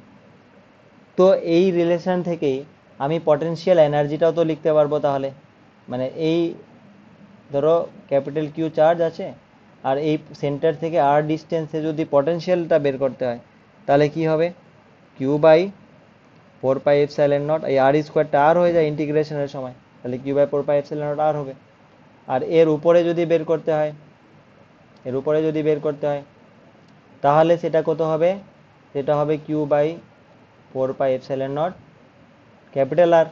তো এই রিলেশন থেকেই আমি পটেনশিয়াল এনার্জিটাও তো লিখতে পারবো তাহলে। মানে এই ধরো ক্যাপিটাল কিউ চার্জ আছে, আর এই সেন্টার থেকে আর ডিস্টেন্সে যদি পটেনশিয়ালটা বের করতে হয়, তাহলে কি হবে? Q/4πε0, এই আর²টা আর হয়ে যায় ইন্টিগ্রেশনের সময়, তাহলে Q/4πε0 আর হবে। আর এর উপরে যদি বের করতে হয়, এর উপরে যদি বের করতে হয়, তাহলে সেটা কত হবে? সেটা হবে Q/4πε0 ক্যাপিটাল আর,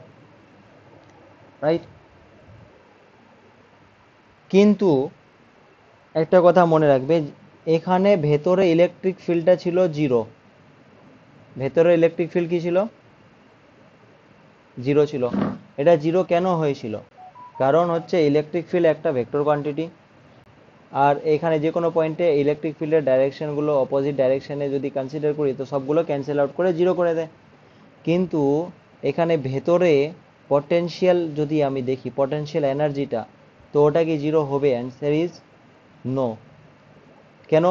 রাইট? কিন্তু একটা কথা মনে রাখবে, এখানে ভেতরে ইলেকট্রিক ফিল্ডটা ছিল জিরো। ভেতরে ইলেকট্রিক ফিল্ড কি ছিল? জিরো ছিল। এটা জিরো কেন হয়েছিল? কারণ হচ্ছে ইলেকট্রিক ফিল্ড একটা ভেক্টর কোয়ান্টিটি, আর এখানে যে কোনো পয়েন্টে ইলেকট্রিক ফিল্ডের ডাইরেকশনগুলো অপোজিট ডাইরেকশনে যদি কনসিডার করি, তো সবগুলো ক্যান্সেল আউট করে জিরো করে দেয়। কিন্তু এখানে ভেতরে পটেনশিয়াল যদি আমি দেখি, পটেনশিয়াল এনার্জিটা, তো ওটা কি জিরো হবে? Answer is no. কেন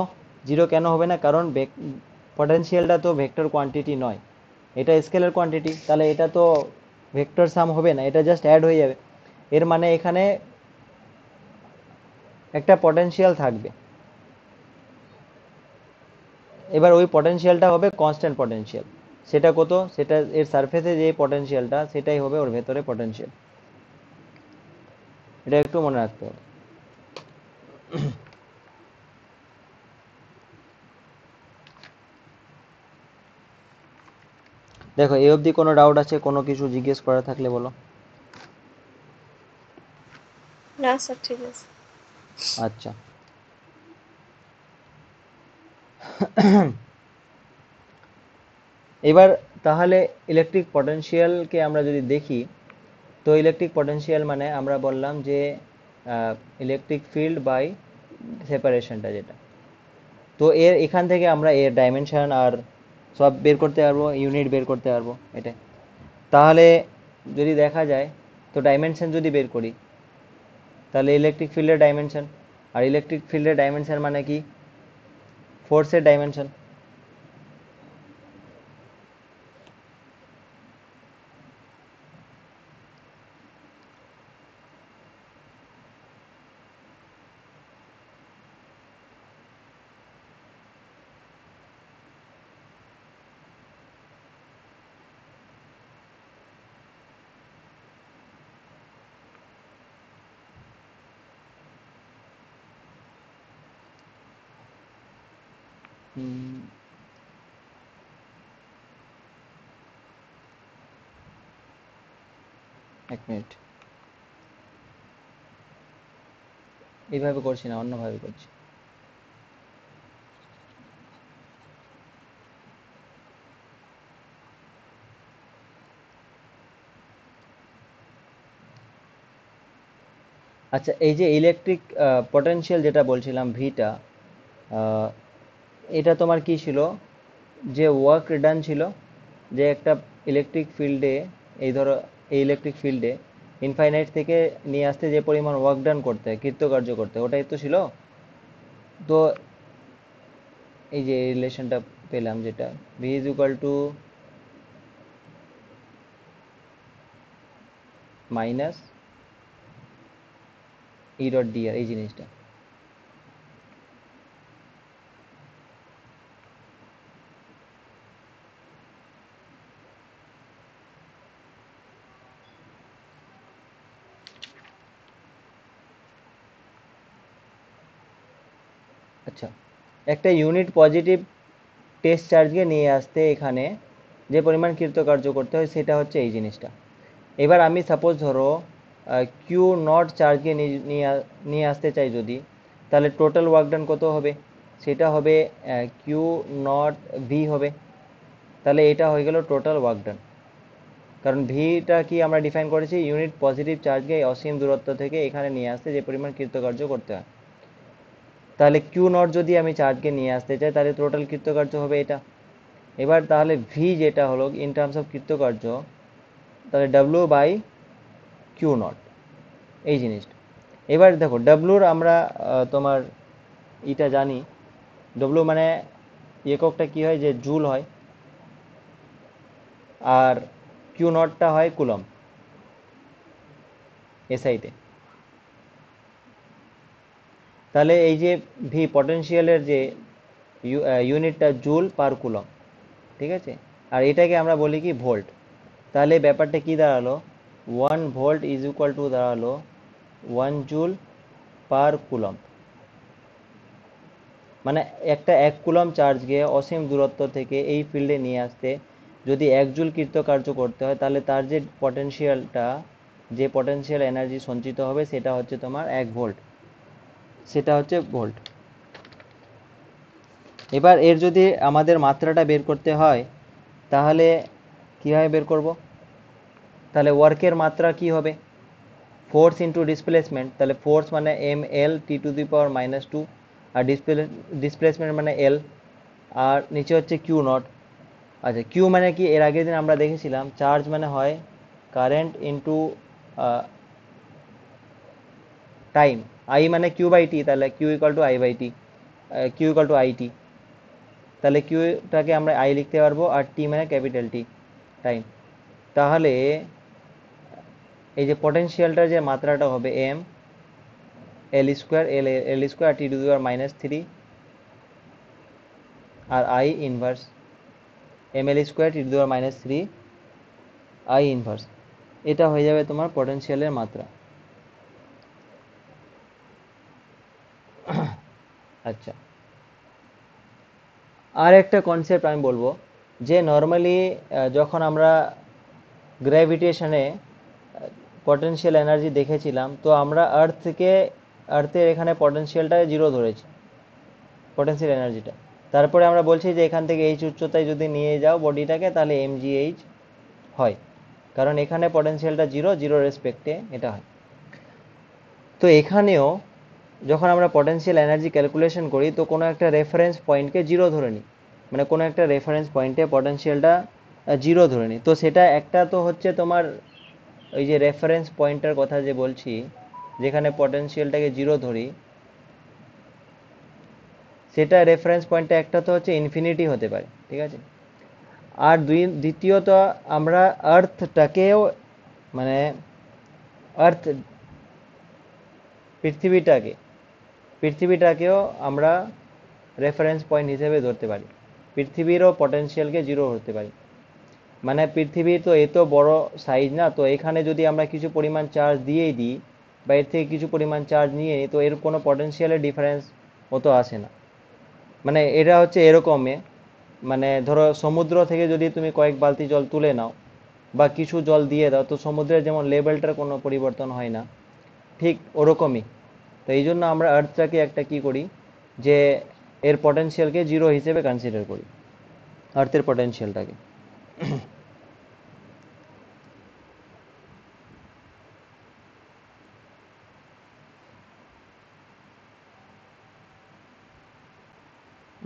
জিরো কেন হবে না? কারণ পটেনশিয়ালটা তো ভেক্টর কোয়ান্টিটি নয়, এটা স্কেলার কোয়ান্টিটি। তাহলে এটা তো ভেক্টর সাম হবে না, এটা জাস্ট অ্যাড হয়ে যাবে। এর মানে এখানে একটা পটেনশিয়াল থাকবে। এবার ওই পটেনশিয়ালটা হবে কনস্ট্যান্ট পটেনশিয়াল। সেটা কত? সেটা এর সারফেসে যে পটেনশিয়ালটা, সেটাই হবে ওর ভেতরে পটেনশিয়াল। এটা একটু মনে রাখতে হবে। দেখো, এই অবধি কোনো ডাউট আছে? কোনো কিছু জিজ্ঞেস করা থাকলে বলো। না স্যার, ঠিক আছে। আচ্ছা, এবার তাহলে ইলেকট্রিক পটেনশিয়ালকে আমরা যদি দেখি, তো ইলেকট্রিক পটেনশিয়াল মানে আমরা বললাম যে ইলেকট্রিক ফিল্ড বাই সেপারেশনটা যেটা। তো এর এখান থেকে আমরা এর ডাইমেনশন আর সব বের করতে পারবো, ইউনিট বের করতে পারবো এটা। তাহলে যদি দেখা যায়, তো ডাইমেনশন যদি বের করি, তাহলে ইলেকট্রিক ফিল্ডের ডাইমেনশন, আর ইলেকট্রিক ফিল্ডের ডাইমেনশন মানে কি? ফোর্সের ডাইমেনশন। এক মিনিট, এইভাবে করছি না, অন্যভাবে করছি। আচ্ছা, এই যে ইলেকট্রিক পটেনশিয়াল যেটা বলছিলাম ভিটা, এটা তোমার কি ছিল? যে ওয়ার্ক ডান ছিল, যে একটা ইলেকট্রিক ফিল্ডে, এই ধরো এই ইলেকট্রিক ফিল্ডে ইনফাইনাইট থেকে নিয়ে আসতে যে পরিমাণ ওয়ার্ক ডান করতে হয়, কৃতকার্য করতে হয়, ওটাই তো ছিল। তো এই যে রিলেশনটা পেলাম যেটা v is equal to minus E dot D R, এই জিনিসটা। আচ্ছা, একটা ইউনিট পজিটিভ টেস্ট চার্জকে নিয়ে আসতে এখানে যে পরিমাণ কৃতকার্য করতে হয় সেটা হচ্ছে এই জিনিসটা। এবার আমি সাপোজ ধরো কিউ নট চার্জকে নিয়ে আসতে চাই যদি, তাহলে টোটাল ওয়ার্ক ডান কত হবে? সেটা হবে কিউ নট ভি হবে। তাহলে এটা হয়ে গেল টোটাল ওয়ার্ক ডান। কারণ ভিটা কি আমরা ডিফাইন করেছি, ইউনিট পজিটিভ চার্জকে অসীম দূরত্ব থেকে এখানে নিয়ে আসতে যে পরিমাণ কৃতকার্য করতে হয়। তাহলে কিউ নট যদি আমি চার্জকে নিয়ে আসতে চাই তাহলে টোটাল কৃতকার্য হবে এটা। এবার তাহলে ভি যেটা হলো ইন টার্মস অফ কৃতকার্য, তাহলে ডাব্লিউ বাই কিউ নট, এই জিনিসটা। এবার দেখো ডাব্লুর আমরা তোমার এটা জানি, ডব্লু মানে এককটা কি হয়, যে জুল হয়, আর কিউ নটটা হয় কুলম এসআইতে। তাহলে এই যে ভি পটেনশিয়ালের যে ইউনিটটা জুল পার কুলম, ঠিক আছে, আর এটাকে আমরা বলি কি ভোল্ট। তাহলে ব্যাপারটা কি দাঁড়ালো, 1 ভোল্ট ইজ ইকুয়াল টু দাঁড়ালো 1 জুল পার কুলম। মানে একটা 1 কুলম চার্জকে অসীম দূরত্ব থেকে এই ফিল্ডে নিয়ে আসতে যদি 1 জুল কৃতকার্য করতে হয়, তাহলে তার যে পটেনশিয়ালটা, যে পটেনশিয়াল এনার্জি সঞ্চিত হবে সেটা হচ্ছে তোমার 1 ভোল্ট, সেটা হচ্ছে ভোল্ট। এবার এর যদি আমাদের মাত্রাটা বের করতে হয় তাহলে কিভাবে বের করব? তাহলে ওয়ার্কের মাত্রা কি হবে, ফোর্স ইন্টু ডিসপ্লেসমেন্ট। তাহলে ফোর্স মানে M L T to the power -2, আর ডিসপ্লেসমেন্ট মানে এল, আর নিচে হচ্ছে কিউ নট। আচ্ছা, কিউ মানে কি, এর আগের দিন আমরা দেখেছিলাম চার্জ মানে হয় কারেন্ট ইন্টু টাইম, আই মানে কিউ বাই টি, তাহলে Q equal to I by T, Q equal to I T. তাহলে কিউটাকে আমরা আই লিখতে পারবো, আর টি মানে ক্যাপিটাল টি, টাইম। তাহলে এই যে পটেনশিয়ালটার যে মাত্রাটা হবে M L square, L square T to the power -3, আর I inverse M L square T to the power -3 I inverse. এটা হয়ে যাবে তোমার পটেনশিয়ালের মাত্রা। আচ্ছা, আর একটা কনসেপ্ট আমি বলবো, যে নর্মালি যখন আমরা গ্র্যাভিটেশনে পটেনশিয়াল এনার্জি দেখেছিলাম, তো আমরা আর্থের এখানে পটেনশিয়ালটা 0 ধরেছি, পটেনশিয়াল এনার্জিটা। তারপরে আমরা বলছি যে এখান থেকে এইচ উচ্চতায় যদি নিয়ে যাও বডিটাকে তাহলে এমজিএইচ হয়, কারণ এখানে পটেনশিয়ালটা 0 রেসপেক্টে এটা হয়। তো এখানেও যখন আমরা পটেনশিয়াল এনার্জি ক্যালকুলেশন করি তো কোনো একটা রেফারেন্স পয়েন্টকে 0 ধরে নিই, মানে কোনো একটা রেফারেন্স পয়েন্টে পটেনশিয়ালটা 0 ধরে নিই। তো সেটা একটা তো হচ্ছে তোমার ওই যে রেফারেন্স পয়েন্টের কথা যে বলছি, যেখানে পটেনশিয়ালটাকে 0 ধরি, সেটা রেফারেন্স পয়েন্টটা একটা তো হচ্ছে ইনফিনিটি হতে পারে, ঠিক আছে। আর দ্বিতীয়ত আমরা আর্থটাকেও, মানে আর্থ পৃথিবীটাকে পৃথিবীটাকেও আমরা রেফারেন্স পয়েন্ট হিসেবে ধরতে পারি, পৃথিবীরও পটেনশিয়ালকে 0 ধরতে পারি। মানে পৃথিবী তো এত বড় সাইজ না, তো এখানে যদি আমরা কিছু পরিমাণ চার্জ দিয়েই দিই বা এর থেকে কিছু পরিমাণ চার্জ নিয়ে নিই, তো এর কোনো পটেনশিয়ালের ডিফারেন্স অত আসে না। মানে এটা হচ্ছে এরকমই, মানে ধরো সমুদ্র থেকে যদি তুমি কয়েক বালতি জল তুলে নাও বা কিছু জল দিয়ে দাও, তো সমুদ্রের যেমন লেভেলটার কোনো পরিবর্তন হয় না, ঠিক ওরকমই। তো এই জন্য আমরা আর্থটাকে একটা কি করি, যে এর পটেনশিয়ালকে 0 হিসেবে কনসিডার করি, আর্থের পটেনশিয়ালটাকে।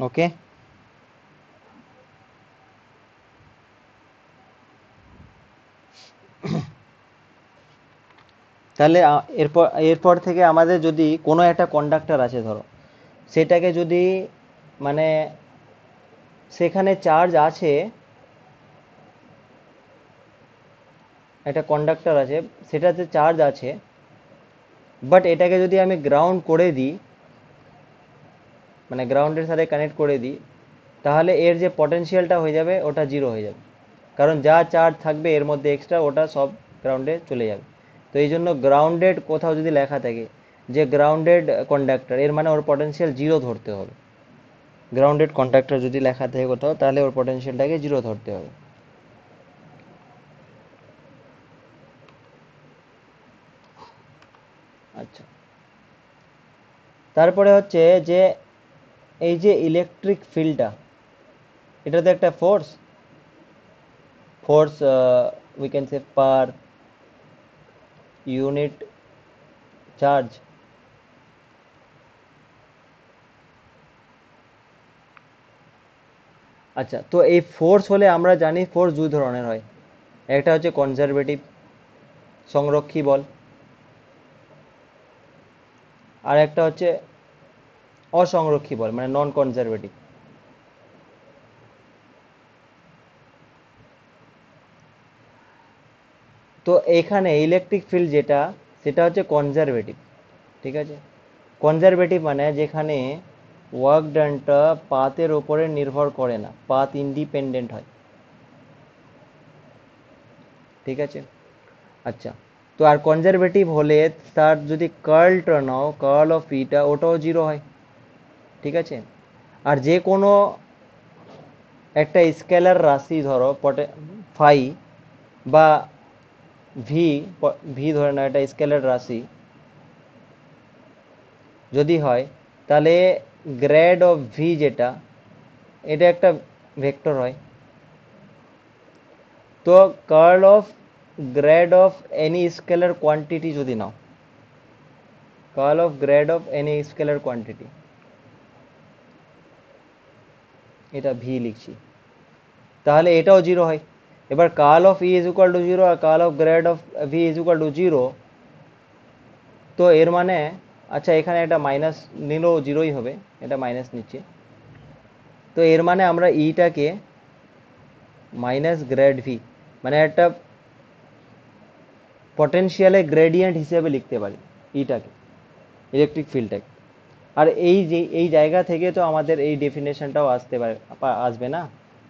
ওকে, তাহলে এরপর এরপর থেকে আমাদের যদি কোনো একটা কন্ডাক্টর আছে ধরো, সেটাকে যদি মানে সেখানে চার্জ আছে, একটা কন্ডাক্টর আছে, সেটাতে চার্জ আছে, বাট এটাকে যদি আমি গ্রাউন্ড করে দিই, মানে গ্রাউন্ডের সাথে কানেক্ট করে দিই, তাহলে এর যে পটেনশিয়ালটা হয়ে যাবে ওটা জিরো হয়ে যাবে, কারণ যা চার্জ থাকবে এর মধ্যে এক্সট্রা ওটা সব গ্রাউন্ডে চলে যাবে। তো এই জন্য গ্রাউন্ডেড কোথাও যদি লেখা থাকে যে গ্রাউন্ডেড কন্ডাক্টর, এর মানে ওর পটেনশিয়াল জিরো ধরতে হবে। গ্রাউন্ডেড কন্ডাক্টর যদি লেখা থাকে কোথাও, তাহলে ওর পটেনশিয়ালটাকে জিরো ধরতে হবে। আচ্ছা, তারপরে হচ্ছে যে এই যে ইলেকট্রিক ফিল্ডটা, এটা তো একটা force, force we can say per unit charge. আচ্ছা, তো এই ফোর্স হলে আমরা জানি ফোর্স দুই ধরনের হয়, একটা হচ্ছে কনজারভেটিভ সংরক্ষী বল, আর একটা হচ্ছে অসংরক্ষী বল, মানে নন কনজারভেটিভ। তো এখানে ইলেকট্রিক ফিল্ড যেটা, সেটা হচ্ছে কনজারভেটিভ। ঠিক আছে, কনজারভেটিভ মানে যেখানে ওয়ার্ক ডানটা পাথের উপরে নির্ভর করে না, পাথ ইন্ডিপেন্ডেন্ট হয়। ঠিক আছে, আচ্ছা, তো আর কনজারভেটিভ হলে তার যদি কার্লটা নাও, কার্ল অফ ইটা, ওটাও জিরো হয়। ঠিক আছে, আর যে কোনো একটা স্কেলার রাশি ধরো ফাই বা ভি, ভি ধরে না, একটা স্কেলার রাশি যদি হয়, তাহলে গ্রেড অফ ভি যেটা, এটা একটা ভেক্টর হয়। তো curl of grad of any scalar quantity যদি নাও, curl of grad of any scalar quantity, এটা ভি লিখছি, তাহলে এটাও জিরো হয়। এবার curl of E is equal to zero আর curl of grad of V is equal to zero, তো এর মানে, আচ্ছা এখানে একটা মাইনাস নিলেও জিরোই হবে, এটা মাইনাস নিচ্ছে, তো এর মানে আমরা ইটাকে মাইনাস গ্রেড ভি, মানে একটা পটেনশিয়ালে গ্রেডিয়েন্ট হিসেবে লিখতে পারি ইটাকে, ইলেকট্রিক ফিল্ডটাকে। আর এই যে এই জায়গা থেকে তো আমাদের এই ডেফিনেশনটাও আসতে পারে, আসবে না।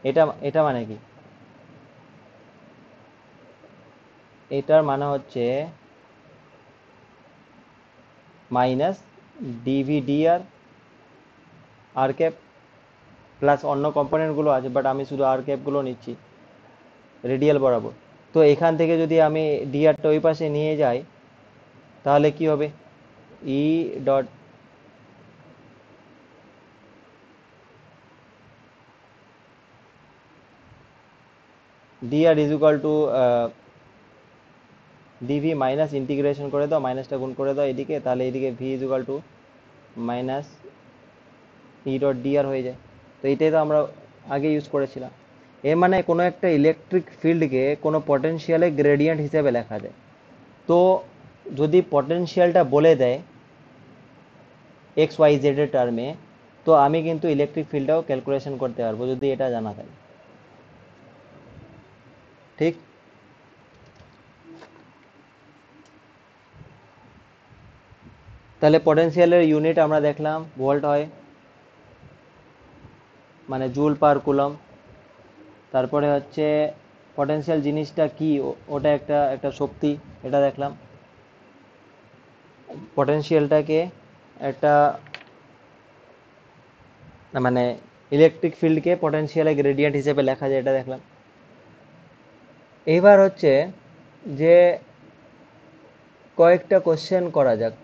এটা এটা মানে কি, এটার মানে হচ্ছে মাইনাস ডিভি আর আর ক্যাপ প্লাস অন্য কম্পোনেন্টগুলো আছে, বাট আমি শুধু আর ক্যাপগুলো নিচ্ছি রেডিয়াল বরাবর। তো এখান থেকে যদি আমি ডিআরটা ওই পাশে নিয়ে যাই, তাহলে কি হবে, E dot D R is equal to D V minus integration করে দাও, মাইনাসটা গুণ করে দাও এদিকে, তাহলে এদিকে V is equal to minus E dot D R হয়ে যায়। তো এটাই তো আমরা আগে ইউজ করেছিলাম। এর মানে কোনো একটা ইলেকট্রিক ফিল্ডকে কোনো পটেনশিয়ালে গ্রেডিয়েন্ট হিসেবে লেখা যায়। তো যদি পটেনশিয়ালটা বলে দেয় এক্স ওয়াই জেড এর টার্মে, তো আমি কিন্তু ইলেকট্রিক ফিল্ডটাও ক্যালকুলেশন করতে পারবো যদি এটা জানা থাকে। ঠিক, তাহলে পটেনশিয়ালের ইউনিট আমরা দেখলাম ভোল্ট হয়, মানে জুল পার কুলম। তারপরে হচ্ছে পটেনশিয়াল জিনিসটা কি, ওটা একটা একটা শক্তি, এটা দেখলাম। পটেনশিয়ালটাকে একটা, মানে ইলেকট্রিক ফিল্ডকে পটেনশিয়ালে গ্রেডিয়েন্ট হিসেবে লেখা যায়, এটা দেখলাম। এইবার হচ্ছে যে কয়েকটা কোশ্চেন করা যাক,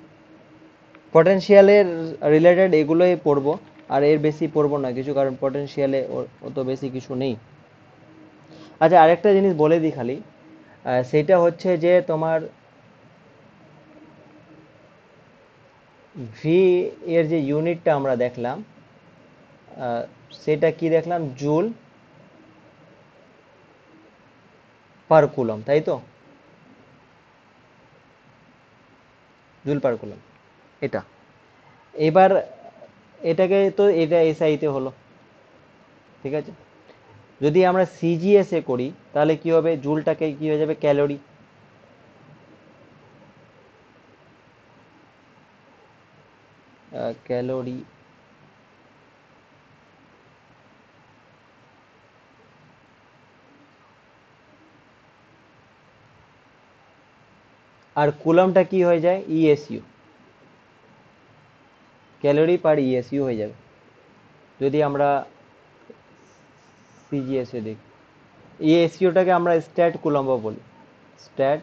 পটেনশিয়ালের রিলেটেড এগুলোই পড়বো, আর এর বেশি পড়বো না কিছু, কারণ পটেনশিয়ালে অত বেশি কিছু নেই। আচ্ছা, আরেকটা জিনিস বলে দিই খালি, সেটা হচ্ছে যে তোমার ভি এর যে ইউনিটটা আমরা দেখলাম, সেটা কি দেখলাম, জুল পার কুলম, তাই তো, জুল পার কুলম এটা। এবার এটাকে তো এটা এসআইতে হলো, ঠিক আছে। যদি আমরা সিজিএস এ করি তাহলে কি হবে, জুলটাকে কি হয়ে যাবে ক্যালোরি, ক্যালোরি। আর কুলমটা কি হয়ে যায় ইএসইউ, ক্যালোরি পার ইএসইউ হয়ে যাবে যদি আমরা সিজিএস এ দেখি। ইএসইউটাকে আমরা স্ট্যাট কুলম্ব বলি, স্ট্যাট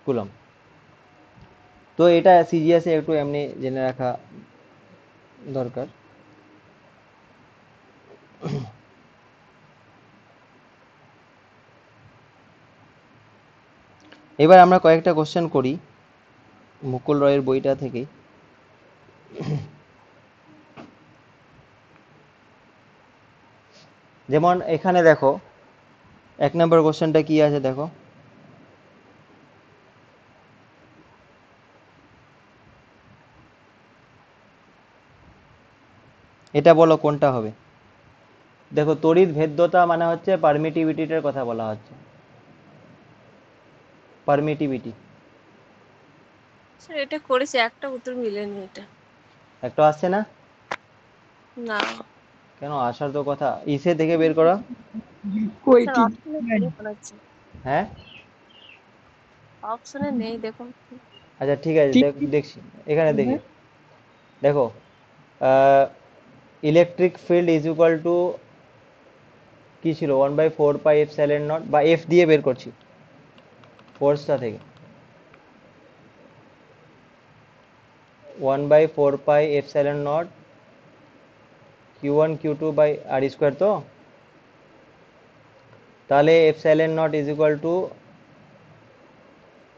কুলম। তো এটা সিজিএস এ একটু এমনি জেনে রাখা দরকার। এবার আমরা কয়েকটা কোশ্চেন করি মুকুল রয়ের বইটা থেকে। যেমন এখানে দেখো 1 নম্বর কোশ্চেনটা কি আছে দেখো, এটা বলো কোনটা হবে। দেখো তড়িৎ ভেদ্যতা মানে হচ্ছে পারমিটিভিটিটার কথা বলা হচ্ছে, পারমিটিভিটি। স্যার এটা করেছি, একটা উত্তর মিলেনি এটা। একটা আসছে না না কেন, আসার তো কথা, ইসে থেকে বের করা। স্যার, কোয়েটি অপশনে নেই মনে হচ্ছে। হ্যাঁ অপশনে নেই, দেখুন। আচ্ছা ঠিক আছে, ঠিক দেখছি এখানে দেখি। দেখো electric field is equal to কি ছিল 1/4πε0, বা এফ দিয়ে বের করছি ফোর্সটা থেকে, 1/4πε0 Q1 Q2/r²। তো তাহলে ε0 is equal to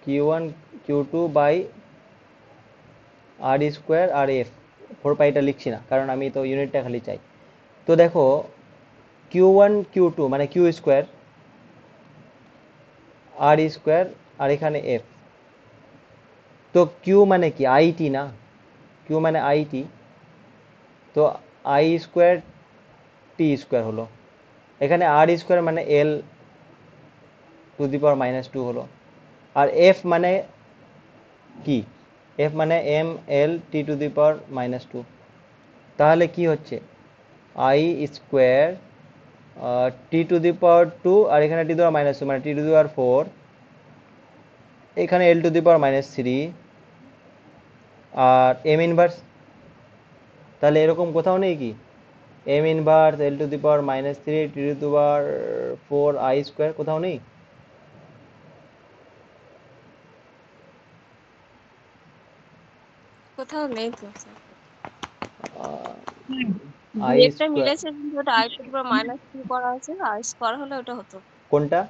Q1 Q2/r² আর এফ, 4πটা লিখছি না কারণ আমি তো ইউনিটটা খালি চাই। তো দেখো Q1 Q2 মানে কিউ স্কোয়ার, r² আর এখানে এফ। তো কিউ মানে কি আইটি না, কিউ মানে আইটি, তো I²T² হলো। এখানে r² মানে L⁻²² হলো। আর এফ মানে কি, এফ মানে mL⁻²। তাহলে কি হচ্ছে I²T², আর এখানে T⁻² মানে T⁻⁴, এখানে L⁻³ আর এম ইনভার্স। তাহলে এরকম কোথাও নেই কি M inverse L⁻³ T⁻⁴ I², কোথাও নেই। কোথাও নেই তো স্যার। I², একটা মিলেছে, কিন্তু ওটা I⁻³ করা আছে, I² হলে ওটা হতো। কোনটা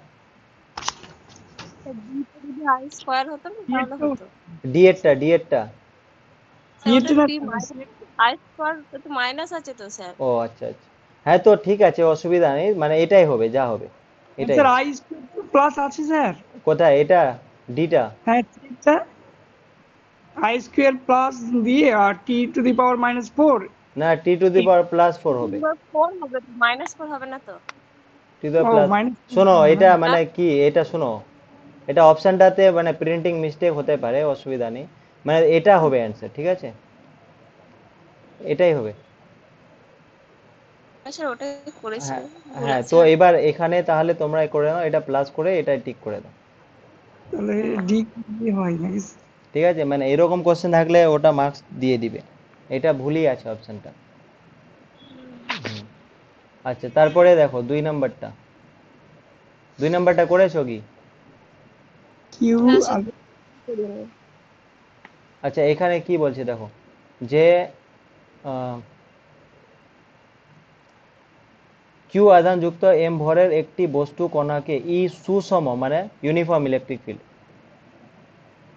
ডিটা যদি I² হতো না তাহলে হতো। ডি এরটা স্যার ওটা টি I² তো মাইনাস আছে তো স্যার। ও আচ্ছা আচ্ছা, হ্যাঁ তো ঠিক আছে, অসুবিধা নেই, মানে এটাই হবে, যা হবে এটাই স্যার হবে। আই প্লাস আছে স্যার। কোথায় এটা ডিটা, হ্যাঁ ঠিকটা I² প্লাস দিয়ে আর T⁻⁴। না T⁻+4 হবে, T⁻⁴ হবে, -4 হবে না তো। ও T⁻+। মাইনাস শোনো এটা মানে প্লাস কি, এটা শোনো, এটা অপশনটাতে মানে প্রিন্টিং মিস্টেক হতে পারে, অসুবিধা নেই, মানে এটা হবে অ্যান্সার, ঠিক আছে এটাই হবে। স্যার ওটাই করেছি, হ্যাঁ ভুল হ্যাঁ, আছে তো হয়তো। এবার এখানে তাহলে তোমরা করে নাও, এটা প্লাস করে এটা টিক করে দাও, তাহলে ডি হয় নাকি? ঠিক আছে, মানে এরকম কোশ্চেন থাকলে ওটা মার্কস দিয়ে দিবে, এটা ভুলই আছে অপশনটা। আচ্ছা তারপরে দেখো 2 নম্বরটা করেছো কি। কিউ না স্যার, আগে করিনি। আচ্ছা এখানে কি বলছে দেখো, যে কিউ আধানযুক্ত এম ভরের একটি বস্তু কণাকে ই সুষম মানে ইউনিফর্ম ইলেকট্রিক ফিল্ড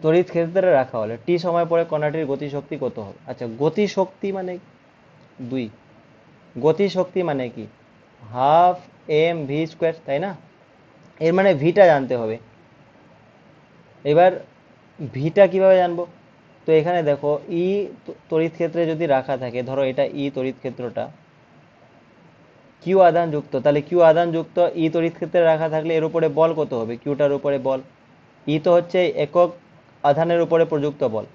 তড়িৎ ক্ষেত্রে রাখা হলে টি সময় পরে কণাটির গতিশক্তি কত হবে। আচ্ছা গতিশক্তি মানে 2, গতিশক্তি মানে কি 12mv², তাই না, এর মানে ভিটা জানতে হবে। এবার ভিটা কিভাবে জানবো, তো এখানে দেখো ই তড়িৎ ক্ষেত্রে যদি রাখা থাকে, ধরো এটা ই তড়িৎ ক্ষেত্রটা কিউ আধান যুক্ত, তাহলে কিউ আধান যুক্ত ই তড়িৎ ক্ষেত্রে রাখা থাকলে এর উপরে বল কত হবে, কিউটার উপরে বল। ই তো হচ্ছে একক আধানের উপরে প্রযুক্ত বল,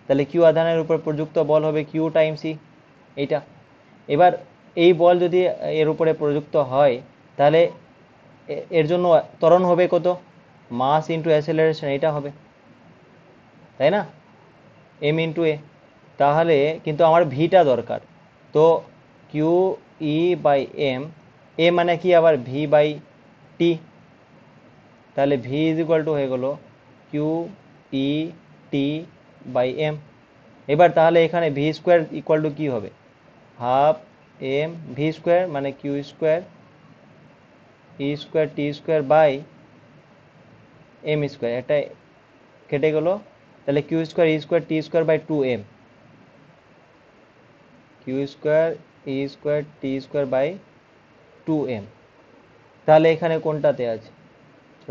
তাহলে কিউ আধানের উপর প্রযুক্ত বল হবে কিউ টাইমস ই, এইটা। এবার এই বল যদি এর উপরে প্রযুক্ত হয়, তাহলে এর জন্য ত্বরণ হবে কত, মাস ইন্টু অ্যাসেলারেশন, এটা হবে, তাই না, এম ইন্টু এ। তাহলে কিন্তু আমার ভিটা দরকার, তো কিউ ই বাই এম, এ মানে কি আবার ভি বাই টি, তাহলে ভি ইজ ইকুয়াল টু হয়ে গেল Q E T by M. এবার তাহলে এখানে ভি স্কোয়ার ইকুয়াল টু কি হবে, হাফ এম ভি স্কোয়ার মানে Q square E square T square by M square, এটা কেটে গেল, তাহলে Q square E square T square by two M, Q square E square T square by two M. তাহলে এখানে কোনটাতে আছে,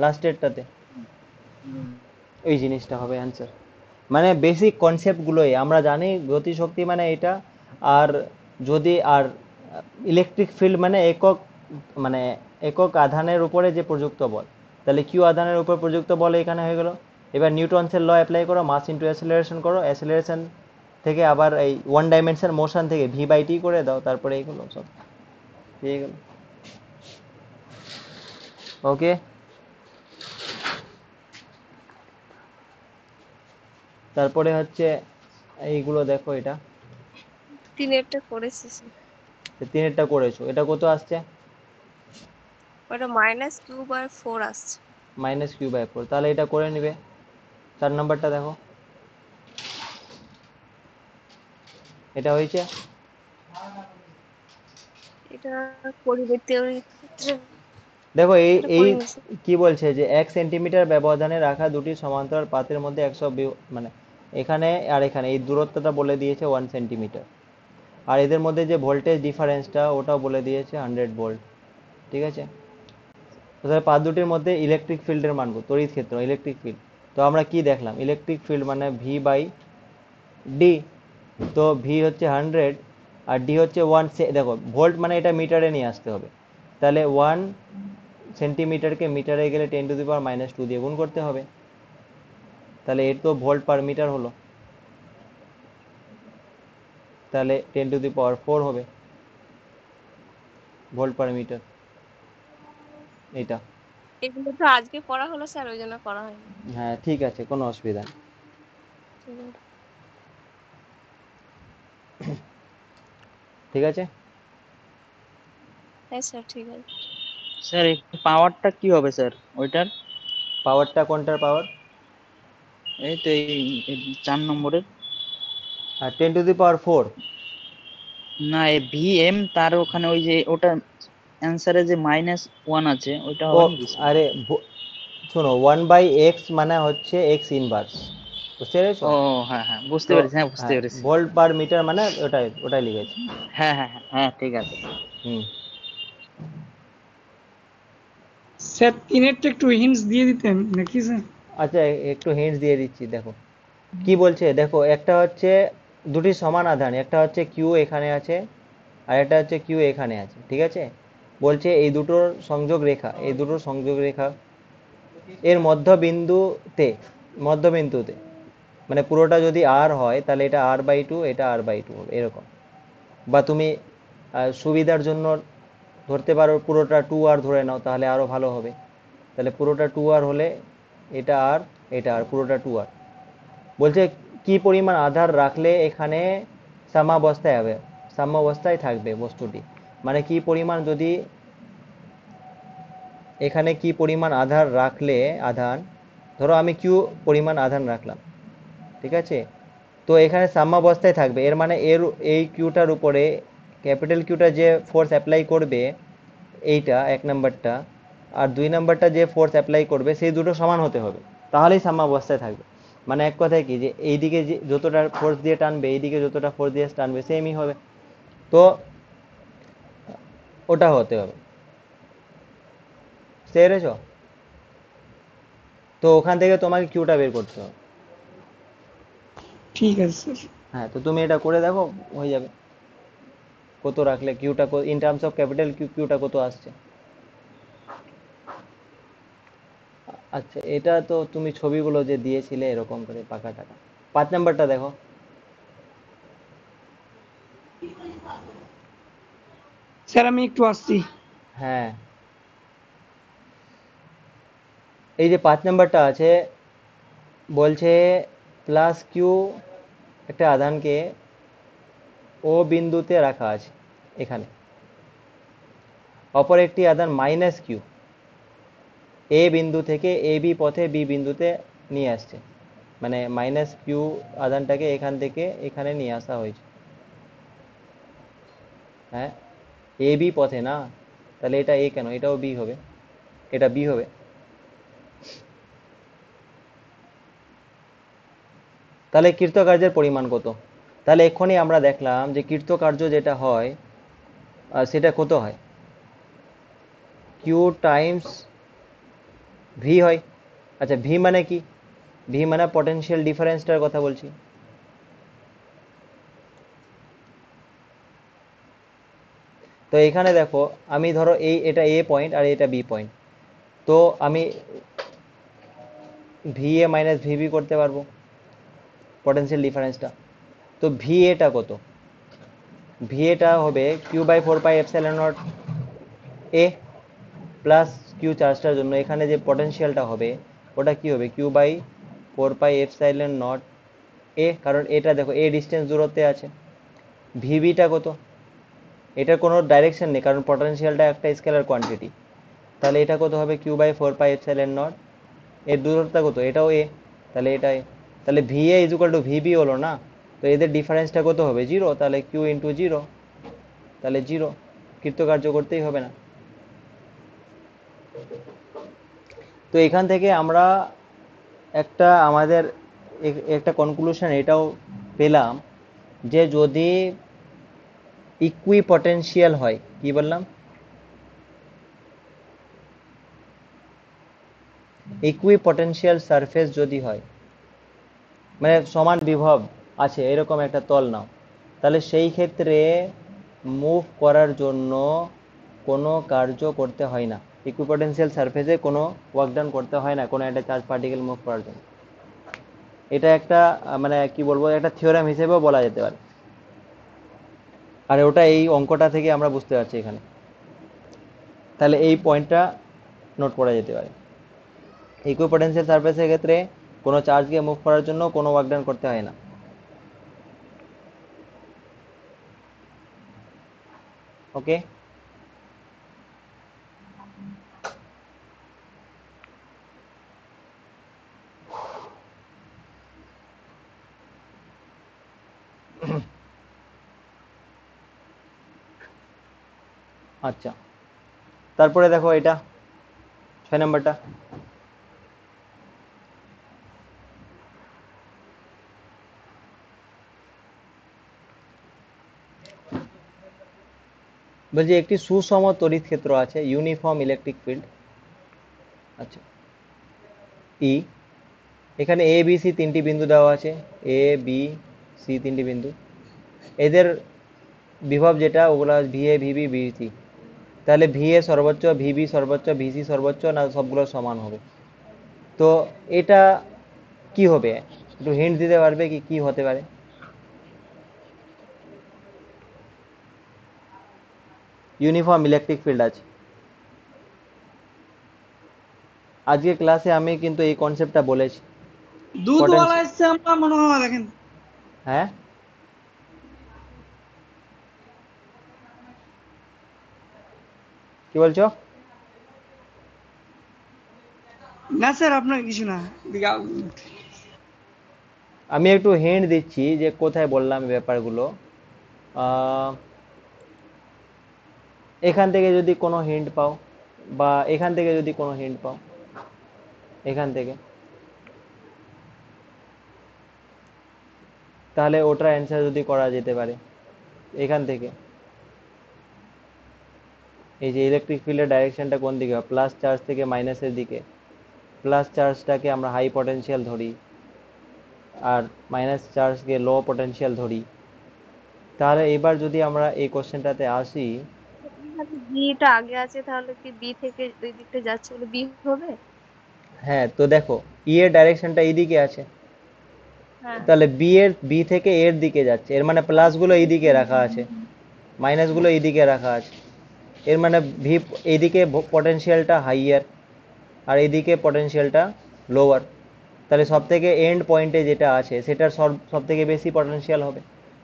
লাস্টেরটাতে, ওই জিনিসটা হবে অ্যান্সার। মানে বেসিক কনসেপ্টগুলোই আমরা জানি, গতিশক্তি মানে এটা, আর যদি আর ইলেকট্রিক ফিল্ড মানে একক, মানে একক আধানের উপরে যে প্রযুক্ত বল, তাহলে কিউ আধানের উপর প্রযুক্ত বল এখানে হয়ে গেল। এবার নিউটনসের ল অ্যাপ্লাই করো, মাস ইন্টু অ্যাসেলারেশন করো, অ্যাসেলারেশন থেকে আবার এই ওয়ান ডাইমেনশন মোশন থেকে ভি বাই টি করে দাও, তারপরে এইগুলো সব পেয়ে গেল। ওকে, তারপরে হচ্ছে এইগুলো দেখো, এটা তিনেরটা করেছি স্যার। তিনেরটা করেছো, এটা কত আসছে, ওটা -2/4 আসছে। মাইনাস কিউ বাই ফোর, তাহলে এটা করে নিবে। 4 নাম্বারটা দেখো, এটা হয়েছে। এটা পরিবর্তে দেখো এই এটা এই করিনি স্যার। কি বলছে যে 1 সেন্টিমিটার ব্যবধানে রাখা দুটি সমান্তরাল পাতের মধ্যে 100 মানে এখানে আর এখানে এই দূরত্বটা বলে দিয়েছে 1 সেন্টিমিটার, আর এদের মধ্যে যে ভোল্টেজ ডিফারেন্সটা ওটাও বলে দিয়েছে 100 ভোল্ট, ঠিক আছে। তাহলে পাত দুটির মধ্যে ইলেকট্রিক ফিল্ডের মানবো, তড়িৎ ক্ষেত্র ইলেকট্রিক ফিল্ড, তো আমরা কি দেখলাম, ইলেকট্রিক ফিল্ড মানে ভি বাই ডি, তো ভি হচ্ছে 100 আর ডি হচ্ছে দেখো ভোল্ট মানে এটা মিটারে নিয়ে আসতে হবে, তাহলে 1 সেন্টিমিটারকে মিটারে গেলে 10⁻⁻² দিয়ে গুণ করতে হবে, তাহলে এর তো ভোল্ট পার মিটার হলো, তাহলে 10⁻⁴ হবে ভোল্ট পার মিটার, এটা। এগুলো তো আজকে পড়া হলো স্যার, ওই জন্য করা হয়নি। হ্যাঁ ঠিক আছে, কোনো অসুবিধা নেই, ঠিক আছে। ঠিক আছে। হ্যাঁ স্যার ঠিক আছে। স্যার পাওয়ারটা কি হবে স্যার ওইটার? পাওয়ারটা কোনটার পাওয়ার, এই তো এই 4 নম্বরের। আর 10⁻⁴, না এই ভিএম, তার ওখানে ওই যে ওটা অ্যান্সারে যে -1 আছে ওইটা ও হবে নাকি স্যার? আরে শোনো 1/x মানে হচ্ছে এক্স ইনভার্স, বুঝতে পেরেছো, ও হ্যাঁ হ্যাঁ বুঝতে তো পেরেছি, হ্যাঁ বুঝতে হ্যাঁ পেরেছি। ভোল্ট পার মিটার মানে ওটাই ওটাই লিখেছি। হ্যাঁ হ্যাঁ হ্যাঁ হ্যাঁ ঠিক আছে। হুম, স্যার তিনেরটা একটু হিন্টস দিয়ে দিতেন নাকি স্যার? আচ্ছা একটু হিন্টস দিয়ে দিচ্ছি, দেখো কি বলছে, দেখো একটা হচ্ছে দুটি সমান আধান, একটা হচ্ছে কিউ এখানে আছে আর একটা হচ্ছে কিউ এখানে আছে, ঠিক আছে। বলছে এই দুটোর সংযোগ রেখা, এই দুটোর সংযোগ রেখা এর মধ্যবিন্দুতে মানে পুরোটা যদি আর হয় তাহলে এটা r/2, এটা r/2 হবে এরকম, বা তুমি সুবিধার জন্য ধরতে পারো পুরোটা 2r ধরে নাও, তাহলে আরো ভালো হবে, তাহলে পুরোটা 2r হলে এটা আর এটা আর পুরোটা 2r। বলছে কি পরিমাণ আধার রাখলে এখানে সাম্যাবস্থায় হবে, সাম্যাবস্থায় থাকবে বস্তুটি, মানে কি পরিমাণ যদি এখানে কি পরিমাণ আধার রাখলে আধান, ধরো আমি কিউ পরিমাণ আধান রাখলাম, ঠিক আছে, তো এখানে সাম্যাবস্থায় থাকবে, এর মানে এই কিউটার উপরে ক্যাপিটাল কিউটা যে ফোর্স অ্যাপ্লাই করবে, এইটা 1 নাম্বারটা, আর 2 নাম্বারটা যে ফোর্স অ্যাপ্লাই করবে সেই দুটো সমান হতে হবে, তাহলেই সাম্যাবস্থায় থাকবে। মানে এক কথায় কি, যে এইদিকে যে যতটা ফোর্স দিয়ে টানবে এইদিকে যতটা ফোর্স দিয়ে টানবে সেমই হবে, তো ওটা হতে হবে, বুঝতে পেরেছো, তো ওখান থেকে তোমাকে কিউটা বের করতে হবে। ঠিক আছে স্যার। হ্যাঁ, তো তুমি এটা করে দেখো, হয়ে যাবে। কত রাখলে কিউটা in terms of capital Q, কিউটা কত আসছে। আচ্ছা, এটা তো তুমি ছবিগুলো যে দিয়েছিলে এরকম করে পাকা টাকা। 5 নাম্বারটা দেখো। স্যার আমি একটু আসছি। হ্যাঁ, এই যে 5 নাম্বারটা আছে, বলছে প্লাস কিউ একটা আধানকে ও বিন্দুতে রাখা আছে এখানে, অপর একটি আধান মাইনাস কিউ এ বিন্দু থেকে এ বি পথে বি বিন্দুতে নিয়ে আসছে। মানে মাইনাস কিউ আধানটাকে এখান থেকে এখানে নিয়ে আসা হয়েছে। হ্যাঁ, এ বি পথে না, তাহলে এটা এ কেন, এটাও বি হবে, এটা বি হবে। তাহলে কৃতকার্যের পরিমাণ কত? তাহলে এক্ষুনি আমরা দেখলাম যে কৃতকার্য যেটা হয় সেটা কত হয়, কিউ টাইমস ভি হয়। আচ্ছা, ভি মানে কি? ভি মানে পটেনশিয়াল ডিফারেন্সটার কথা বলছি। তো এখানে দেখো, আমি ধরো এটা এ পয়েন্ট আর এটা বি পয়েন্ট, তো আমি ভি এ মাইনাস ভিবি করতে পারবো পটেনশিয়াল ডিফারেন্সটা। তো ভি এটা কত? ভি এটা হবে Q by 4 pi epsilon not A plus Q চার্জটার জন্য এখানে যে পটেনশিয়ালটা হবে ওটা কি হবে, Q by 4 pi epsilon not A, কারণ এটা দেখো এ ডিস্টেন্স দূরত্বে আছে। ভিবিটা কত? এটার কোনো ডাইরেকশন নেই কারণ পটেনশিয়ালটা একটা স্কেলার কোয়ান্টিটি, তাহলে এটা কত হবে, Q by 4 pi epsilon naught. এর দূরত্বটা কত, এটাও এ, তাহলে এটা এ, তাহলে V A is equal to V B হলো না। তো এদের ডিফারেন্সটা কত হবে, জিরো, তাহলে কিউ ইন্টু জিরো, তাহলে জিরো, কৃতকার্য করতেই হবে না। তো এখান থেকে আমরা একটা আমাদের একটা কনক্লুশন এটাও পেলাম যে যদি ইকুই পটেনশিয়াল হয়, কি বললাম, ইকুই পটেনশিয়াল সারফেস যদি হয়, মানে সমান বিভব আছে এরকম একটা তল নাও, তাহলে সেই ক্ষেত্রে মুভ করার জন্য কোনো কার্য করতে হয় না, ইকুইপোটেনশিয়াল সারফেসে কোনো ওয়ার্ক ডান করতে হয় না কোনো একটা চার্জ পার্টিকেল মুভ করার জন্য। এটা একটা মানে কি বলবো, একটা থিওরাম হিসেবেও বলা যেতে পারে। আর ওটা এই অঙ্কটা থেকে আমরা বুঝতে পারছি এখানে, তাহলে এই পয়েন্টটা নোট করা যেতে পারে। ইকুইপোটেনশিয়াল সারফেসের ক্ষেত্রে কোনো চার্জকে মুভ করার জন্য কোনো ওয়ার্ক ডান করতে হয় না। ওকে, আচ্ছা, তারপরে দেখো এটা 6 নাম্বারটা, বলছি একটি সুষম তড়িৎ ক্ষেত্র আছে, ইউনিফর্ম ইলেকট্রিক ফিল্ড। আচ্ছা, ই, এখানে এ বি সি তিনটি বিন্দু দেওয়া আছে, এ বি সি তিনটি বিন্দু, এদের বিভব যেটা ওগুলা ভি এ ভিবি ভিসি, তাহলে ভি এ সর্বোচ্চ, ভিবি সর্বোচ্চ, ভিসি সর্বোচ্চ না সবগুলো সমান হবে? তো এটা কি হবে, একটু হিন্ট দিতে পারবে কি কি হতে পারে? ইউনিফর্ম ইলেকট্রিক ফিল্ড আছে। আজকে ক্লাসে আমি কিন্তু এই কনসেপ্টটা বলেছি। দুধওয়ালা এসছে আমরা মনে হয়, দেখেন হ্যাঁ, কি বলছো? না স্যার আপনার কিছু না। আমি একটু হিন্ট দিচ্ছি যে কোথায় বললাম এই ব্যাপারগুলো। আহ, এখান থেকে যদি কোনো হিন্ট পাও, বা এখান থেকে যদি কোনো হিন্ট পাও, এখান থেকে, তাহলে ওটার অ্যান্সার যদি করা যেতে পারে এখান থেকে। এই যে ইলেকট্রিক ফিল্ডের ডাইরেকশনটা কোন দিকে, প্লাস চার্জ থেকে মাইনাসের দিকে, প্লাস চার্জটাকে আমরা হাই পটেনশিয়াল ধরি, আর মাইনাস চার্জকে লো পটেনশিয়াল ধরি, তাহলে এবার যদি আমরা এই কোশ্চেনটাতে আসি, বিটা আগে আছে, তাহলে কি বি থেকে ওই দিকটা যাচ্ছে বলে বি হবে? হ্যাঁ তো দেখো ই এর ডাইরেকশনটা এইদিকে আছে, হ্যাঁ। তাহলে বি থেকে এর দিকে যাচ্ছে, এর মানে প্লাস গুলো এইদিকে রাখা আছে, মাইনাস গুলো এইদিকে রাখা আছে, এর মানে ভি এইদিকে পটেনশিয়ালটা হাইয়ার আর এইদিকে পটেনশিয়ালটা লোয়ার, তাহলে সব থেকে এন্ড পয়েন্টে যেটা আছে সেটার সব থেকে বেশি পটেনশিয়াল হবে,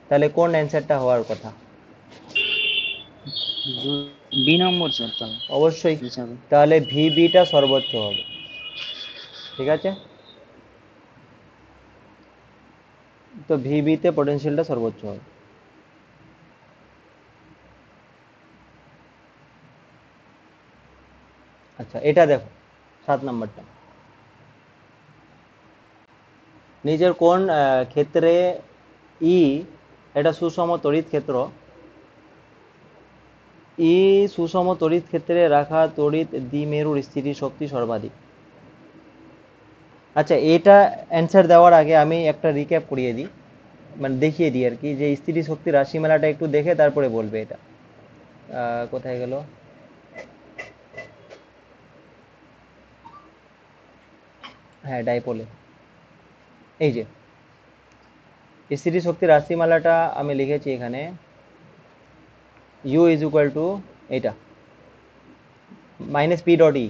তাহলে কোন অ্যান্সারটা হওয়ার কথা? বি নম্বর স্যার তাহলে অবশ্যই, হিসাবে। তাহলে ভিবিটা সর্বোচ্চ হবে। ঠিক আছে, তো ভিবিতে পটেনশিয়ালটা সর্বোচ্চ হবে। আচ্ছা এটা দেখো 7 নম্বরটা, নিজের কোন ক্ষেত্রে ই এটা সুষম তড়িৎ ক্ষেত্র, ই সুষম তড়িৎ ক্ষেত্রে রাখা তড়িৎ দ্বিমেরুর স্থিতি শক্তি সর্বাধিক। আচ্ছা এটা অ্যান্সার দেওয়ার আগে আমি একটা রিক্যাপ করিয়ে দিই, মানে দেখিয়ে দিই আর কি, যে স্থিতি শক্তি রাশিমালাটা একটু দেখে তারপরে বলবে এটা। কোথায় গেল, হ্যাঁ ডাইপোলে, এই যে স্থিতি শক্তি রাশিমালাটা আমি লিখেছি এখানে, ইউ ইজ ইকুয়াল টু এটা মাইনাস পি ডট ই,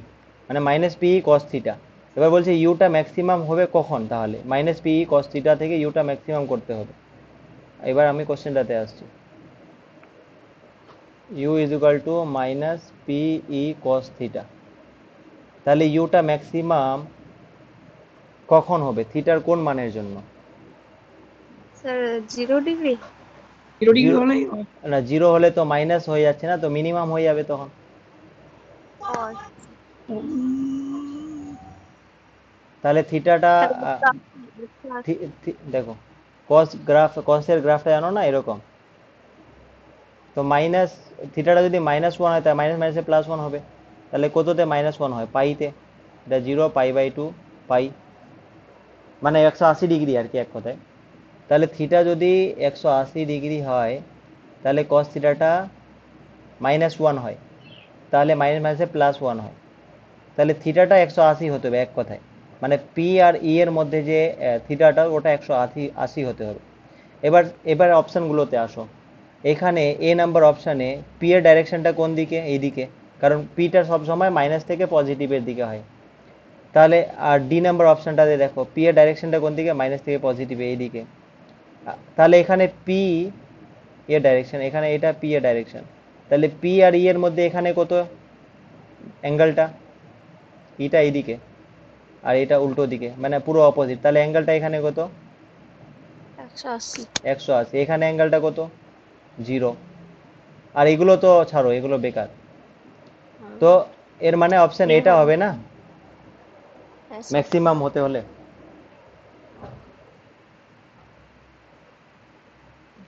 মানে মাইনাস পি কস থিটা। এবার বলছে ইউটা ম্যাক্সিমাম হবে কখন, তাহলে মাইনাস পি কস থিটা থেকে ইউটা ম্যাক্সিমাম করতে হবে। এবার আমি কোশ্চেনটাতে আসছি, U is equal to minus P E cos theta, তাহলে ইউটা ম্যাক্সিমাম কখন হবে থিটার কোন মানের জন্য? Sir 0 degree. 0 ডিগ্রি জিরো, হলেই না জিরো হলে তো মাইনাস হয়ে যাচ্ছে না, তো মিনিমাম হয়ে যাবে তখন। ও তাহলে থিটাটা তাহলে দেখো কসের গ্রাফটা জানো না এরকম, তো মাইনাস থিটাটা যদি -1 হয় তাহলে মাইনাস মাইনাসে +1 হবে, তাহলে কততে -1 হয়, পাইতে, এটা 0 π/2 পাই, মানে 180 ডিগ্রি আর কি এক কথায়। তাহলে থিটা যদি 180 ডিগ্রি হয় তাহলে কস থিটাটা -1 হয়, তাহলে মাইনাস মাইনাসে +1 হয়, তাহলে থিটাটা 180 হতে হবে এক কথায়, মানে পি আর ই এর মধ্যে যে থিটাটা ওটা 180 হতে হবে। এবার এবার অপশানগুলোতে আসো, এখানে এ নাম্বার অপশানে পি এর ডাইরেকশনটা কোন দিকে, এইদিকে, কারণ পিটা সবসময় মাইনাস থেকে পজিটিভের দিকে হয়, তাহলে আর ডি নাম্বার অপশানটাতে দেখো পি এর ডাইরেকশনটা কোন দিকে, মাইনাস থেকে পজিটিভে এইদিকে, তাহলে এখানে পি এর ডাইরেকশন, এখানে এটা পি এর ডাইরেকশন, তাহলে পি আর ই এর মধ্যে এখানে কত অ্যাঙ্গেলটা, ইটা এইদিকে আর এটা উল্টো দিকে, মানে পুরো অপোজিট, তাহলে অ্যাঙ্গেলটা এখানে কত, 180। 180, এখানে অ্যাঙ্গেলটা কত, 0, আর এগুলো তো ছাড়ো, এগুলো বেকার, তো এর মানে অপশন এ এটা হবে। হবে না হ্যাঁ স্যার। ম্যাক্সিমাম হতে হলে,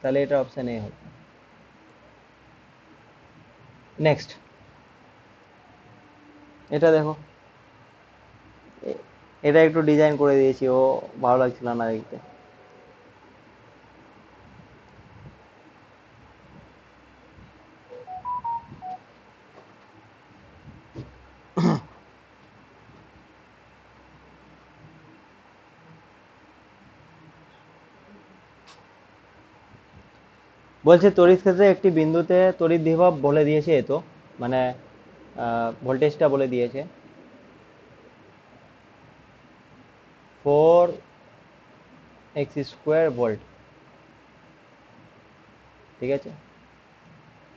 তাহলে এটা অপশন এ হবে। নেক্সট এটা দেখো, এটা একটু ডিজাইন করে দিয়েছি, ও ভালো লাগছিল না দেখতে। বলছে তড়িৎ ক্ষেত্রে একটি বিন্দুতে তড়িৎ বিভব বলে দিয়েছে, এ তো মানে ভোল্টেজটা বলে দিয়েছে 4x² ভোল্ট, ঠিক আছে।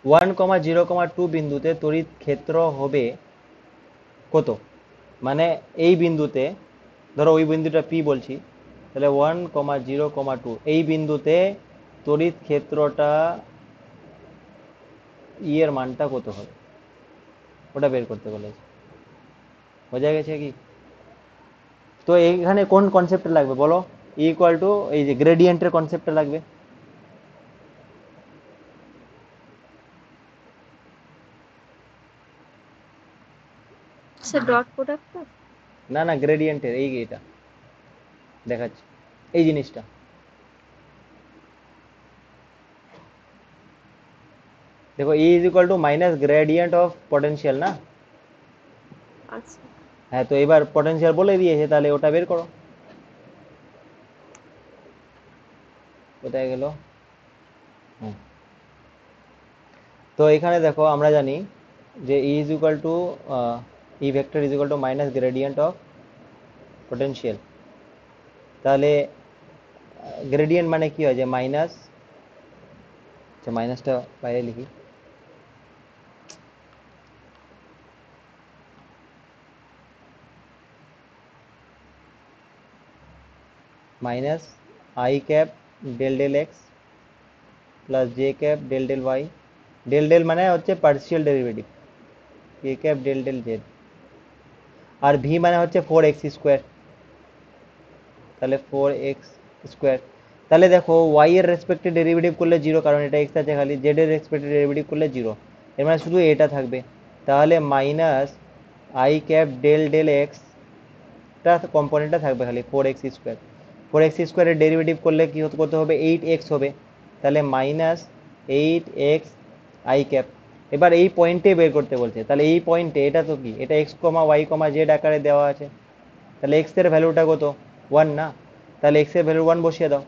1,0,2 বিন্দুতে তড়িৎ ক্ষেত্র হবে কত, মানে এই বিন্দুতে, ধরো ওই বিন্দুটা পি বলছি, তাহলে 1,0,2 এই বিন্দুতে তড়িৎ ক্ষেত্রটা ই এর মানটা কত হবে, ওটা বের করতে বলেছে। বোঝা গেছে কি? তো এইখানে কোন কনসেপ্ট লাগবে বলো, ইকুয়াল টু এই যে গ্রেডিয়েন্টের কনসেপ্টটা লাগবে। স্যার ডট প্রোডাক্ট তো। না না গ্রেডিয়েন্টের, এই এটা দেখাচ্ছি, এই জিনিসটা। দেখো E is equal to minus gradient of potential না। আচ্ছা হ্যাঁ, তো এবার পটেনশিয়াল বলে দিয়েছে, তাহলে ওটা বের করো। কোথায় গেল? হুম। তো এখানে দেখো আমরা জানি যে E is equal to E vector is equal to minus gradient of potential. তাহলে গ্রেডিয়েন্ট মানে কি হয়, যে মাইনাস, আচ্ছা মাইনাসটা বাইরে লিখি, minus I cap del del X plus J cap del del Y. Del del মানে হচ্ছে partial derivative, K cap del del Z. আর ভি মানে হচ্ছে 4x²। তাহলে 4x²। তাহলে দেখো ওয়াই এর রেসপেক্টে ডেরিভেটিভ করলে 0, কারণ এটা এক্স আছে খালি। জেড এর রেসপেক্টে ডেরিভেটিভ করলে 0, এর মানে শুধু এটা থাকবে। তাহলে minus I cap del del X কম্পোনেন্টটা থাকবে খালি 4x²। 4x² ডেরিভেটিভ করলে কি করতে হবে, 8x হবে। তাহলে মাইনাস 8x আই ক্যাপ। এবার এই পয়েন্টে বের করতে বলছে, তাহলে এই পয়েন্টে এটা তো কি, এটা এক্স কমা ওয়াই কমা জেড আকারে দেওয়া আছে। তাহলে এক্স এর ভ্যালুটা কত, 1 না। তাহলে এক্স এর ভ্যালু 1 বসিয়ে দাও।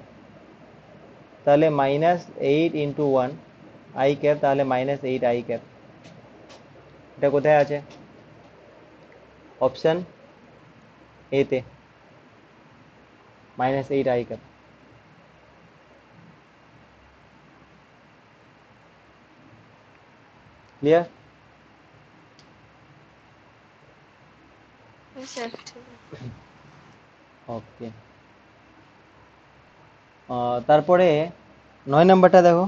তাহলে -8 × 1 আই ক্যাপ, তাহলে -8 আই ক্যাপ। এটা কোথায় আছে, অপশন এ তে, -8 আই ক্যাপ। ক্লিয়ার? স্যার ঠিক আছে। ওকে। তারপরে 9 নাম্বারটা দেখো।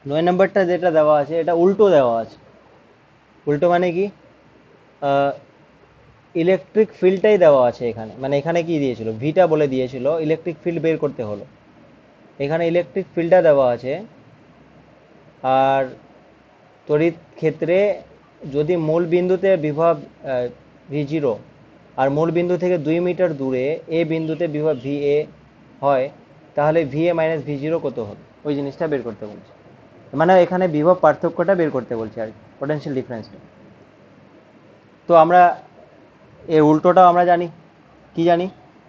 9 নাম্বারটা যেটা দেওয়া আছে এটা উল্টো দেওয়া আছে। উল্টো মানে কি, ইলেকট্রিক ফিল্ডটাই দেওয়া আছে এখানে। মানে এখানে কি দিয়েছিল, ভিটা বলে দিয়েছিল, ইলেকট্রিক ফিল্ড বের করতে হলো। এখানে ইলেকট্রিক ফিল্ডটা দেওয়া আছে। আর তড়িৎ ক্ষেত্রে যদি মূল বিন্দুতে বিভব V0 আর মূল বিন্দু থেকে 2 মিটার দূরে এ বিন্দুতে বিভব VA হয়, তাহলে VA মাইনাস V0 কত হবে, ওই জিনিসটা বের করতে বলছে। মানে এখানে বিভব পার্থক্যটা বের করতে বলছে আর পটেনশিয়াল ডিফারেন্সটা। তো আমরা এর উল্টোটাও আমরা জানি, কি জানি,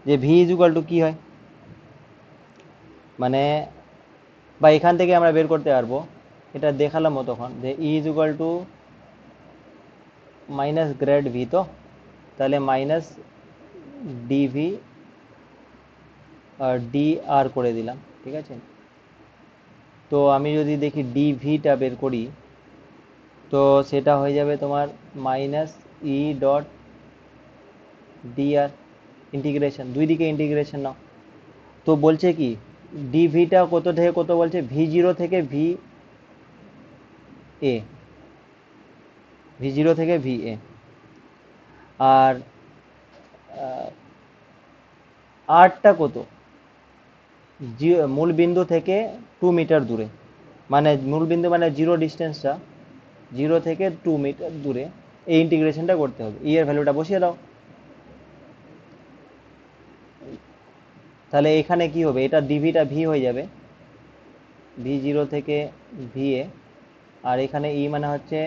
যে ভি ইজ ইকুয়াল টু কি হয়, মানে বা এখান থেকে আমরা বের করতে পারবো, এটা দেখালাম তখন, যে E is equal to minus grad V. তো তাহলে মাইনাস ডিভি আর ডি আর করে দিলাম, ঠিক আছে। তো আমি যদি দেখি ডিভিটা বের করি, তো সেটা হয়ে যাবে তোমার minus E dot D R, integration, দুই দিকে ইন্টিগ্রেশন নাও। তো বলছে কি, ডিভিটা কত থেকে কত বলছে, V0 থেকে VA, V0 থেকে VA। আর আরটা কত, মূল বিন্দু থেকে 2 মিটার দূরে, মানে মূল বিন্দু মানে জিরো ডিস্টেন্সটা, 0 থেকে 2 মিটার দূরে এই ইন্টিগ্রেশনটা করতে হবে। ই এর ভ্যালুটা বসিয়ে দাও। তাহলে এখানে কি হবে, এটা ডিভিটা ভি হয়ে যাবে, V0 থেকে VA। আর এখানে ই মানে হচ্ছে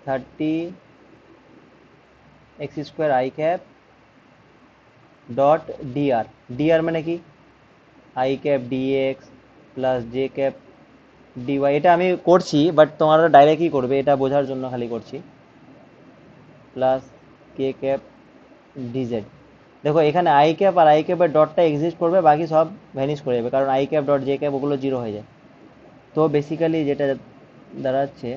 30x² I cap dot D R. D R মানে কি, I cap D X plus J cap D Y. এটা আমি করছি, বাট তোমরা ডাইরেক্টই করবে, এটা বোঝার জন্য খালি করছি, প্লাস কে ক্যাপ ডিজেড। দেখো এখানে আই ক্যাপ আর আই ক্যাপের ডটটা এক্সিস্ট করবে, বাকি সব ভ্যানিশ করে যাবে, কারণ I cap dot J cap ওগুলো জিরো হয়ে যায়। তো বেসিক্যালি যেটা দাঁড়াচ্ছে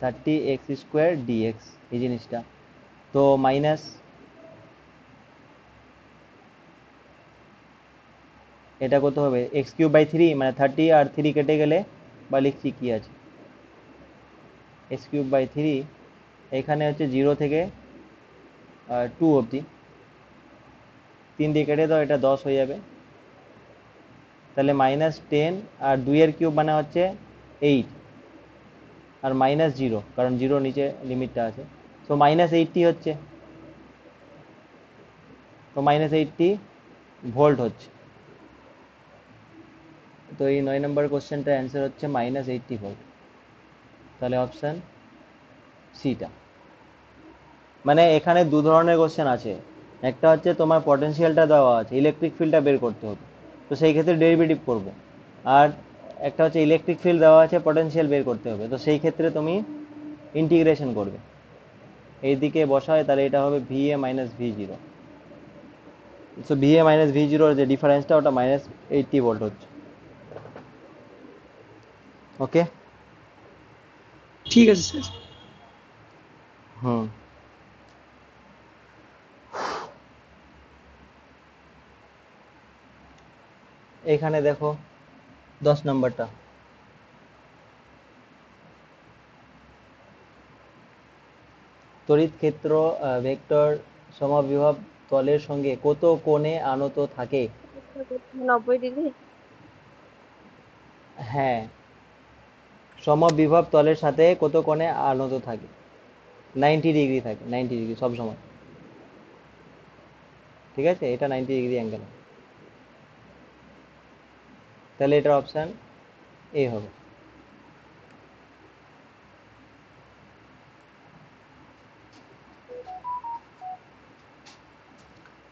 30x² ডিএক্স, এই জিনিসটা। তো মাইনাস এটা কত হবে, x³ বাই 3, মানে 30 আর 3 কেটে গেলে, বা লিখছি কি আছে, s³/3, এখানে হচ্ছে 0 থেকে 2 অবধি, 3 দিয়ে কেটে দাও, এটা 10 হয়ে যাবে। তাহলে -10 আর 2 এর কিউব মানে হচ্ছে 8, আর -0 কারণ 0 নিচে লিমিটটা আছে, তো -80 হচ্ছে, তো -80 ভোল্ট হচ্ছে। তো এই 9 নম্বর কোশ্চেনটার অ্যান্সার হচ্ছে -80 ভোল্ট। তাহলে অপশান সিটা। মানে এখানে দু ধরনের কোশ্চেন আছে, একটা হচ্ছে তোমার পটেনশিয়ালটা দেওয়া আছে, ইলেকট্রিক ফিল্ডটা বের করতে হবে, তো সেই ক্ষেত্রে ডেরিভেটিভ করব। আর একটা হচ্ছে ইলেকট্রিক ফিল্ড দেওয়া আছে, পটেনশিয়াল বের করতে হবে, তো সেই ক্ষেত্রে তুমি ইন্টিগ্রেশন করবে, এইদিকে বসায়, তাহলে এটা হবে VA minus V0। So VA minus V0 যে ডিফারেন্সটা ওটা -80 ভোল্ট হচ্ছে। ওকে। ঠিক আছে স্যার। হুম। এখানে দেখো 10 নম্বরটা, তড়িৎ ক্ষেত্র ভেক্টর সমবিভব তলের সঙ্গে কত কোণে আনত থাকে? 90 ডিগ্রি। হ্যাঁ, সমবিভব তলের সাথে কত কোণে আনত থাকে? 90 ডিগ্রি থাকে, 90 ডিগ্রি সব সময়। ঠিক আছে, এটা 90 ডিগ্রি অ্যাঙ্গেল, তাহলে এটার অপশান এ হবে।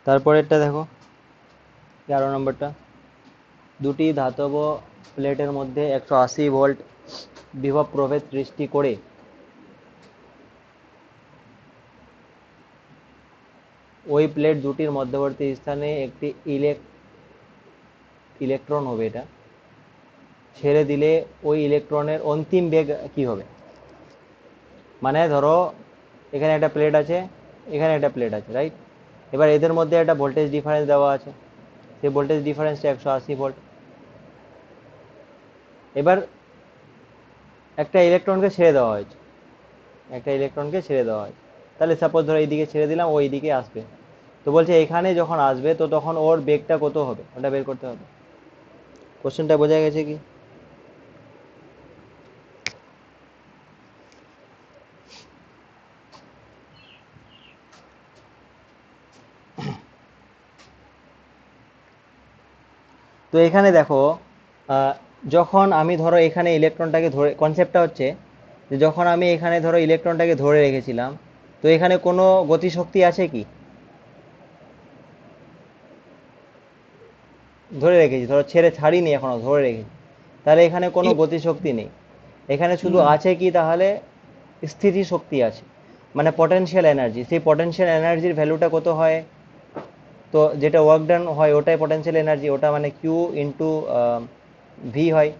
তারপরেরটা দেখো 11 নম্বরটা, দুটি ধাতব প্লেটের মধ্যে 180 ভোল্ট বিভব প্রভেদ সৃষ্টি করে ওই প্লেট দুটির মধ্যবর্তী স্থানে একটি ইলেকট্রন হবে, এটা ছেড়ে দিলে ওই ইলেকট্রনের অন্তিম বেগ কি হবে? মানে ধরো এখানে একটা প্লেট আছে, এখানে একটা প্লেট আছে, রাইট? এবার এদের মধ্যে একটা ভোল্টেজ ডিফারেন্স দেওয়া আছে, সেই ভোল্টেজ ডিফারেন্সটা 180 ভোল্ট। এবার একটা ইলেকট্রনকে ছেড়ে দেওয়া হয়েছে, একটা ইলেকট্রনকে ছেড়ে দেওয়া হয়েছে, তাহলে সাপোজ ধরো এইদিকে ছেড়ে দিলাম, ও এইদিকে আসবে, তো বলছে এখানে যখন আসবে তো তখন ওর বেগটা কত হবে, ওটা বের করতে হবে। কোশ্চেনটা বোঝা গেছে কি? তো এখানে দেখো যখন আমি ধরো এখানে ইলেকট্রনটাকে ধরে, কনসেপ্টটা হচ্ছে যে যখন আমি এখানে ধরো ইলেকট্রনটাকে ধরে রেখেছিলাম, তো এখানে কোনো গতিশক্তি আছে কি? ধরে রেখেছি, ধরো ছাড়িনি এখনো, ধরে রেখেছি, তাহলে এখানে কোনো গতিশক্তি নেই। এখানে শুধু আছে কি তাহলে? স্থিতি শক্তি আছে, মানে পটেনশিয়াল এনার্জি। সেই পটেনশিয়াল এনার্জির ভ্যালুটা কত হয়? তো যেটা ওয়ার্ক ডান হয় ওটাই পটেনশিয়াল এনার্জি, ওটা মানে কিউ ইন্টু ভি হয়।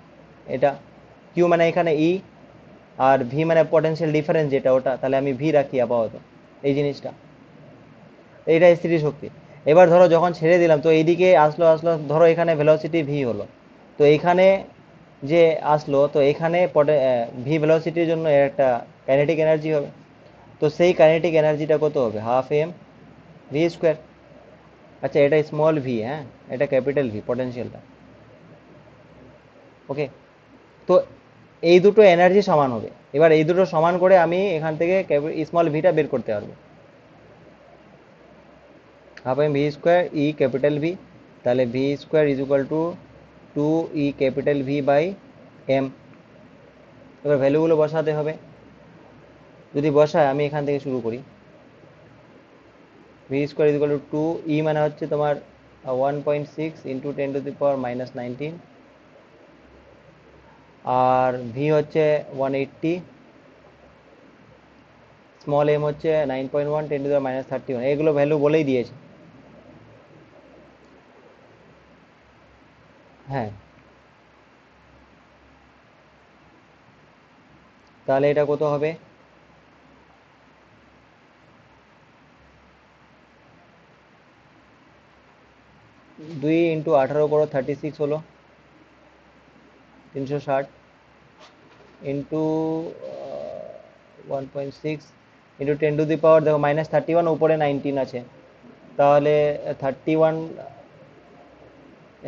এটা কিউ মানে এখানে ই, আর ভি মানে পটেনশিয়াল ডিফারেন্স যেটা, ওটা তাহলে আমি ভি রাখি আপাতত, এই জিনিসটা, এইটা স্থিতি শক্তি। এবার ধরো যখন ছেড়ে দিলাম, তো এইদিকে আসলো আসলো, ধরো এখানে ভেলোসিটি ভি হলো, তো এইখানে যে আসলো, তো এখানে ভি ভেলোসিটির জন্য এর একটা কাইনেটিক এনার্জি হবে, তো সেই কাইনেটিক এনার্জিটা কত হবে? ½ mv²। আচ্ছা, এটা স্মল ভি, হ্যাঁ, এটা ক্যাপিটাল ভি পটেনশিয়ালটা। ওকে, তো এই দুটো এনার্জি সমান হবে। এবার এই দুটো সমান করে আমি এখান থেকে স্মল ভিটা বের করতে পারবো, ½ mv² ক্যাপিটাল ভি, তাহলে v²=2e⁻v/m। এবার ভ্যালুগুলো বসাতে হবে, যদি বসায় আমি এখান থেকে শুরু করি, v²=2, ই মানে হচ্ছে তোমার 1.6 × 10⁻⁻19, আর ভি হচ্ছে 180, স্মল এম হচ্ছে 9.1 10⁻31, এগুলো ভ্যালু বলেই দিয়েছে। হ্যাঁ, তাহলে এটা কত হবে? 2 × 18 করো, 36 হলো, 360 ইন্টু 1.6 ইন্টু 10⁻, দেখো -31, উপরে 19 আছে, তাহলে 31,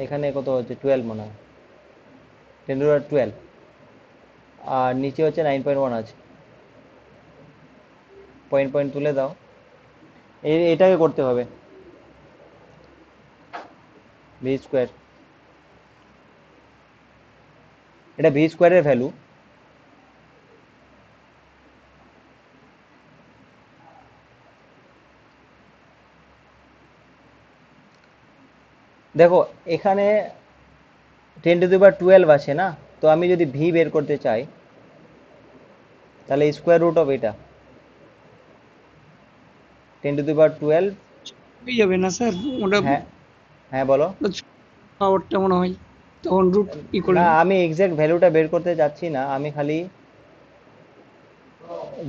এখানে কত হচ্ছে 12 মনে হয়, 10⁻12, আর নিচে হচ্ছে 9.1 আছে, পয়েন্ট পয়েন্ট তুলে দাও, এটাকে করতে হবে ভি স্কোয়ার, এটা ভি স্কোয়ারের ভ্যালু। দেখো এখানে 10⁻12 আছে না, তো আমি যদি ভি বের করতে চাই তাহলে স্কোয়ার রুট অফ এটা 10⁻12। হয়ে যাবে না স্যার ওটা? হ্যাঁ, হ্যাঁ বলো। পাওয়ারটা মনে হয় তখন রুট ই না, করলে। আমি এক্সাক্ট ভ্যালুটা বের করতে যাচ্ছি না, আমি খালি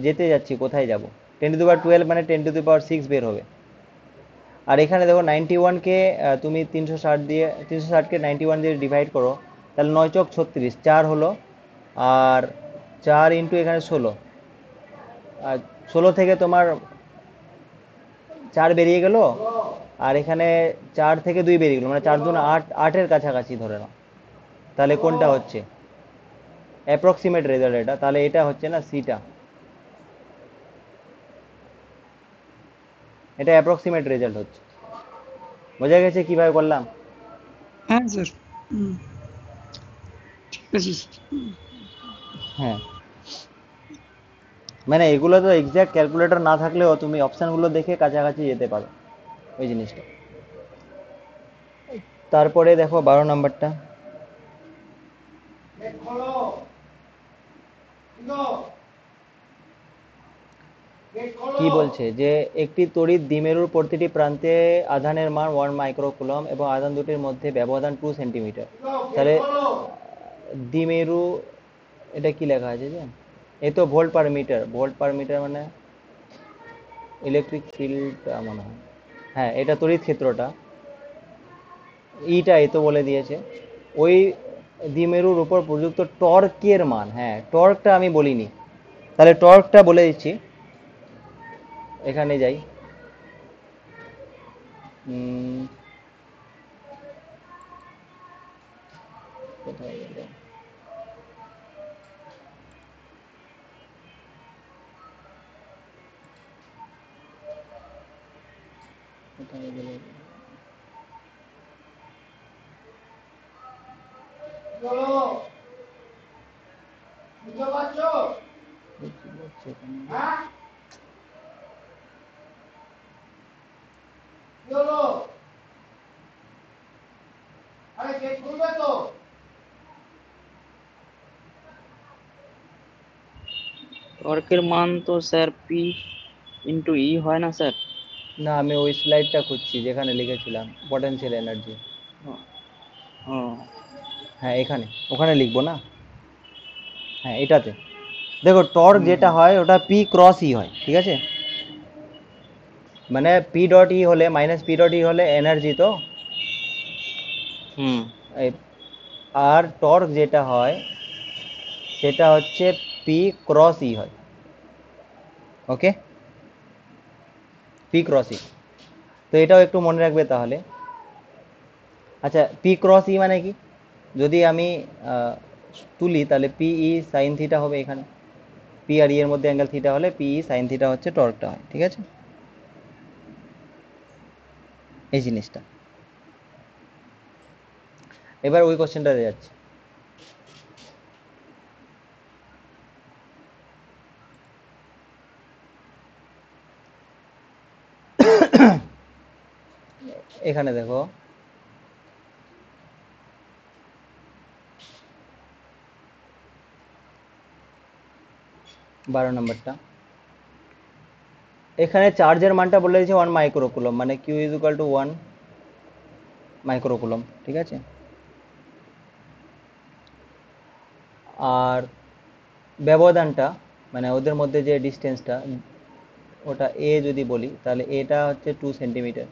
যেতে যাচ্ছি কোথায় যাব। 10⁻12 মানে 10⁻6 বের হবে। আর এখানে দেখো 91কে তুমি 360 দিয়ে, 360কে 91 দিয়ে ডিভাইড করো, তাহলে 9 চক 36, 4 হলো, আর 4 ইন্টু এখানে 16, আর 16 থেকে তোমার 4 বেরিয়ে গেল, আর এখানে 4 থেকে 2 বেরিয়ে গেল, মানে 4 2 8, 8-এর কাছাকাছি ধরে নাও। তাহলে কোনটা হচ্ছে অ্যাপ্রক্সিমেট রেজাল্ট এটা? তাহলে এটা হচ্ছে না সিটা, এটা অ্যাপ্রক্সিমেট রেজাল্ট হচ্ছে। বোঝা গেছে কিভাবে করলাম? হ্যাঁ স্যার, ঠিক আছে স্যার। হ্যাঁ, মানে এগুলো তো এক্সাক্ট ক্যালকুলেটর না থাকলেও তুমি অপশানগুলো দেখে কাছাকাছি যেতে পারো ওই জিনিসটা। তারপরে দেখো 12 নম্বরটা, কি বলছে যে একটি তড়িৎ দ্বিমেরুর প্রতিটি প্রান্তে আধানের মান 1 মাইক্রোকুলম এবং আধান দুটির মধ্যে ব্যবধান 2 সেন্টিমিটার। তাহলে দ্বিমেরু, এটা কি লেখা আছে যে, এ তো volt per metre, volt per metre মানে ইলেকট্রিক ফিল্ডটা মনে হয়, হ্যাঁ এটা তড়িৎ ক্ষেত্রটা, ইটা এ তো বলে দিয়েছে। ওই দ্বিমেরুর উপর প্রযুক্ত টর্কের মান, হ্যাঁ টর্কটা আমি বলিনি, তাহলে টর্কটা বলে দিচ্ছি। এখানে যাই, কোথায় গেল? কোথায় গেল? টর্কের মান তো স্যার পি ইন্টু ই হয় না স্যার? না, আমি ওই স্লাইডটা খুঁজছি যেখানে লিখেছিলাম পটেনশিয়াল এনার্জি। ও, হ্যাঁ এখানে, ওখানে লিখবো না, হ্যাঁ এটাতে দেখো টর্ক যেটা হয় ওটা পি ক্রস ই হয়, ঠিক আছে? মানে পি ডট ই হলে, মাইনাস পি ডট ই হলে এনার্জি তো, হুম, আর টর্ক যেটা হয় সেটা হচ্ছে পি ক্রস ই হয়। ওকে, পি ক্রস ই, তো এটাও একটু মনে রাখবে তাহলে। আচ্ছা, পি ক্রস ই মানে কি? যদি আমি তুলি তাহলে পি ই সাইন থিটা হবে, এখানে পি আর ই এর মধ্যে অ্যাঙ্গেল থিটা হলে পি ই সাইন থিটা হচ্ছে টর্কটা হয়, ঠিক আছে? এই জিনিসটা, এবার ওই কোশ্চেনটাতে যাচ্ছে। এখানে দেখো বারো নম্বরটা, এখানে চার্জের মানটা বলে দিয়েছে 1 মাইক্রোকুলম, মানে Q is equal to 1 microcoulomb, ঠিক আছে? আর ব্যবধানটা মানে ওদের মধ্যে যে ডিস্টেন্সটা, ওটা এ যদি বলি তাহলে এটা হচ্ছে 2 সেন্টিমিটার।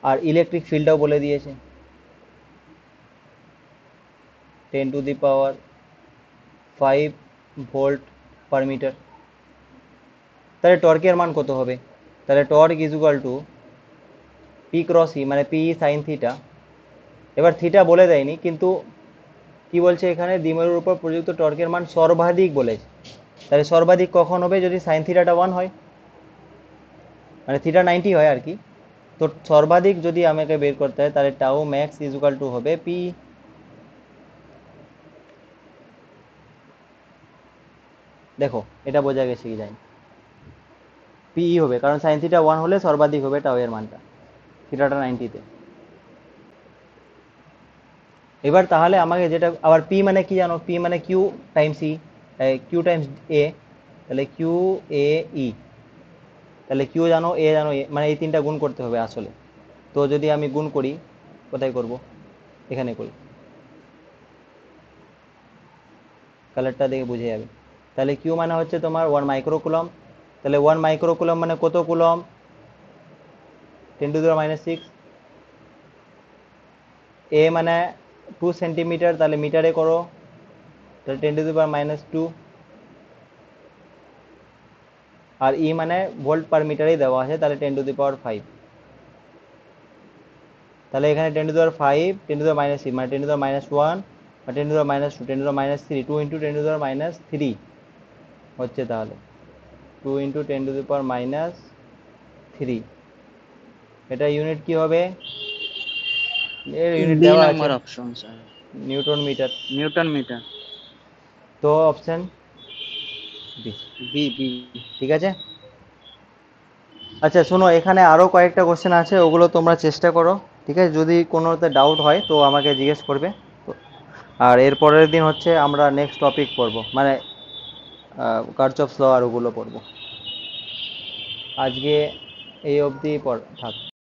আর ইলেকট্রিক ফিল্ডটাও বলে দিয়েছে 10⁻⁶, 5 ভোল্ট পার মিটার। তাহলে টর্কের মান কত হবে? তাহলে torque is equal to P cross E, মানে পি সাইন থিটা। এবার থিটা বলে দেয়নি, কিন্তু কি বলছে এখানে, দ্বিমেরুর উপর প্রযুক্ত টর্কের মান সর্বাধিক বলেছে। তাহলে সর্বাধিক কখন হবে? যদি সাইন থিটাটা 1 হয়, মানে থিটা 90 হয় আর কি। তো সর্বাধিক যদি আমাকে বের করতে হয়, তাহলে tau max is equal two হবে পি। দেখো এটা বোঝা গেছে কি জানি, পিই হবে, কারণ সাইন থিটা 1 হলে সর্বাধিক হবে টাউ এর মানটা, থিটাটা 90-তে। এবার তাহলে আমাকে যেটা, আবার পি মানে কি জানো? পি মানে কিউ টাইমস ই, কিউ টাইমস এ। তাহলে কিউ এ ই, তাহলে কিউ জানো, এ জানো, মানে এই তিনটা গুণ করতে হবে আসলে। তো যদি আমি গুণ করি, কোথায় করব? এখানে করি, কালারটা দেখে বুঝে যাবে। তাহলে কিউ মানে হচ্ছে তোমার 1 মাইক্রোকুলম। তাহলে 1 মাইক্রোকুলম মানে কত কুলম? 10⁻⁶। এ মানে 2 সেন্টিমিটার, তাহলে মিটারে করো, তাহলে 10⁻²। আর ই মানে ভোল্ট পার মিটারেই দেওয়া আছে, তাহলে 10⁵। তাহলে এখানে 10⁵, 10⁻³ মানে 10⁻⁻1 বা 10⁻², 10⁻³ 2 ইন্টু 10⁻³ হচ্ছে, তাহলে 2 ইন্টু 10⁻³ এটা ইউনিট কি হবে? এর ইউনিট বি দেওয়া আছে, number option sir, newton metre. Newton metre. তো অপশন বি। B B. ঠিক আছে। আচ্ছা শোনো, এখানে আরো কয়েকটা কোশ্চেন আছে, ওগুলো তোমরা চেষ্টা করো, ঠিক আছে? যদি কোনোতে ডাউট হয় তো আমাকে জিজ্ঞেস করবে। আর এর পরের দিন হচ্ছে আমরা নেক্সট টপিক পড়বো, মানে কার্চফস ল আর ওগুলো পড়বো। আজকে এই অবধি থাক।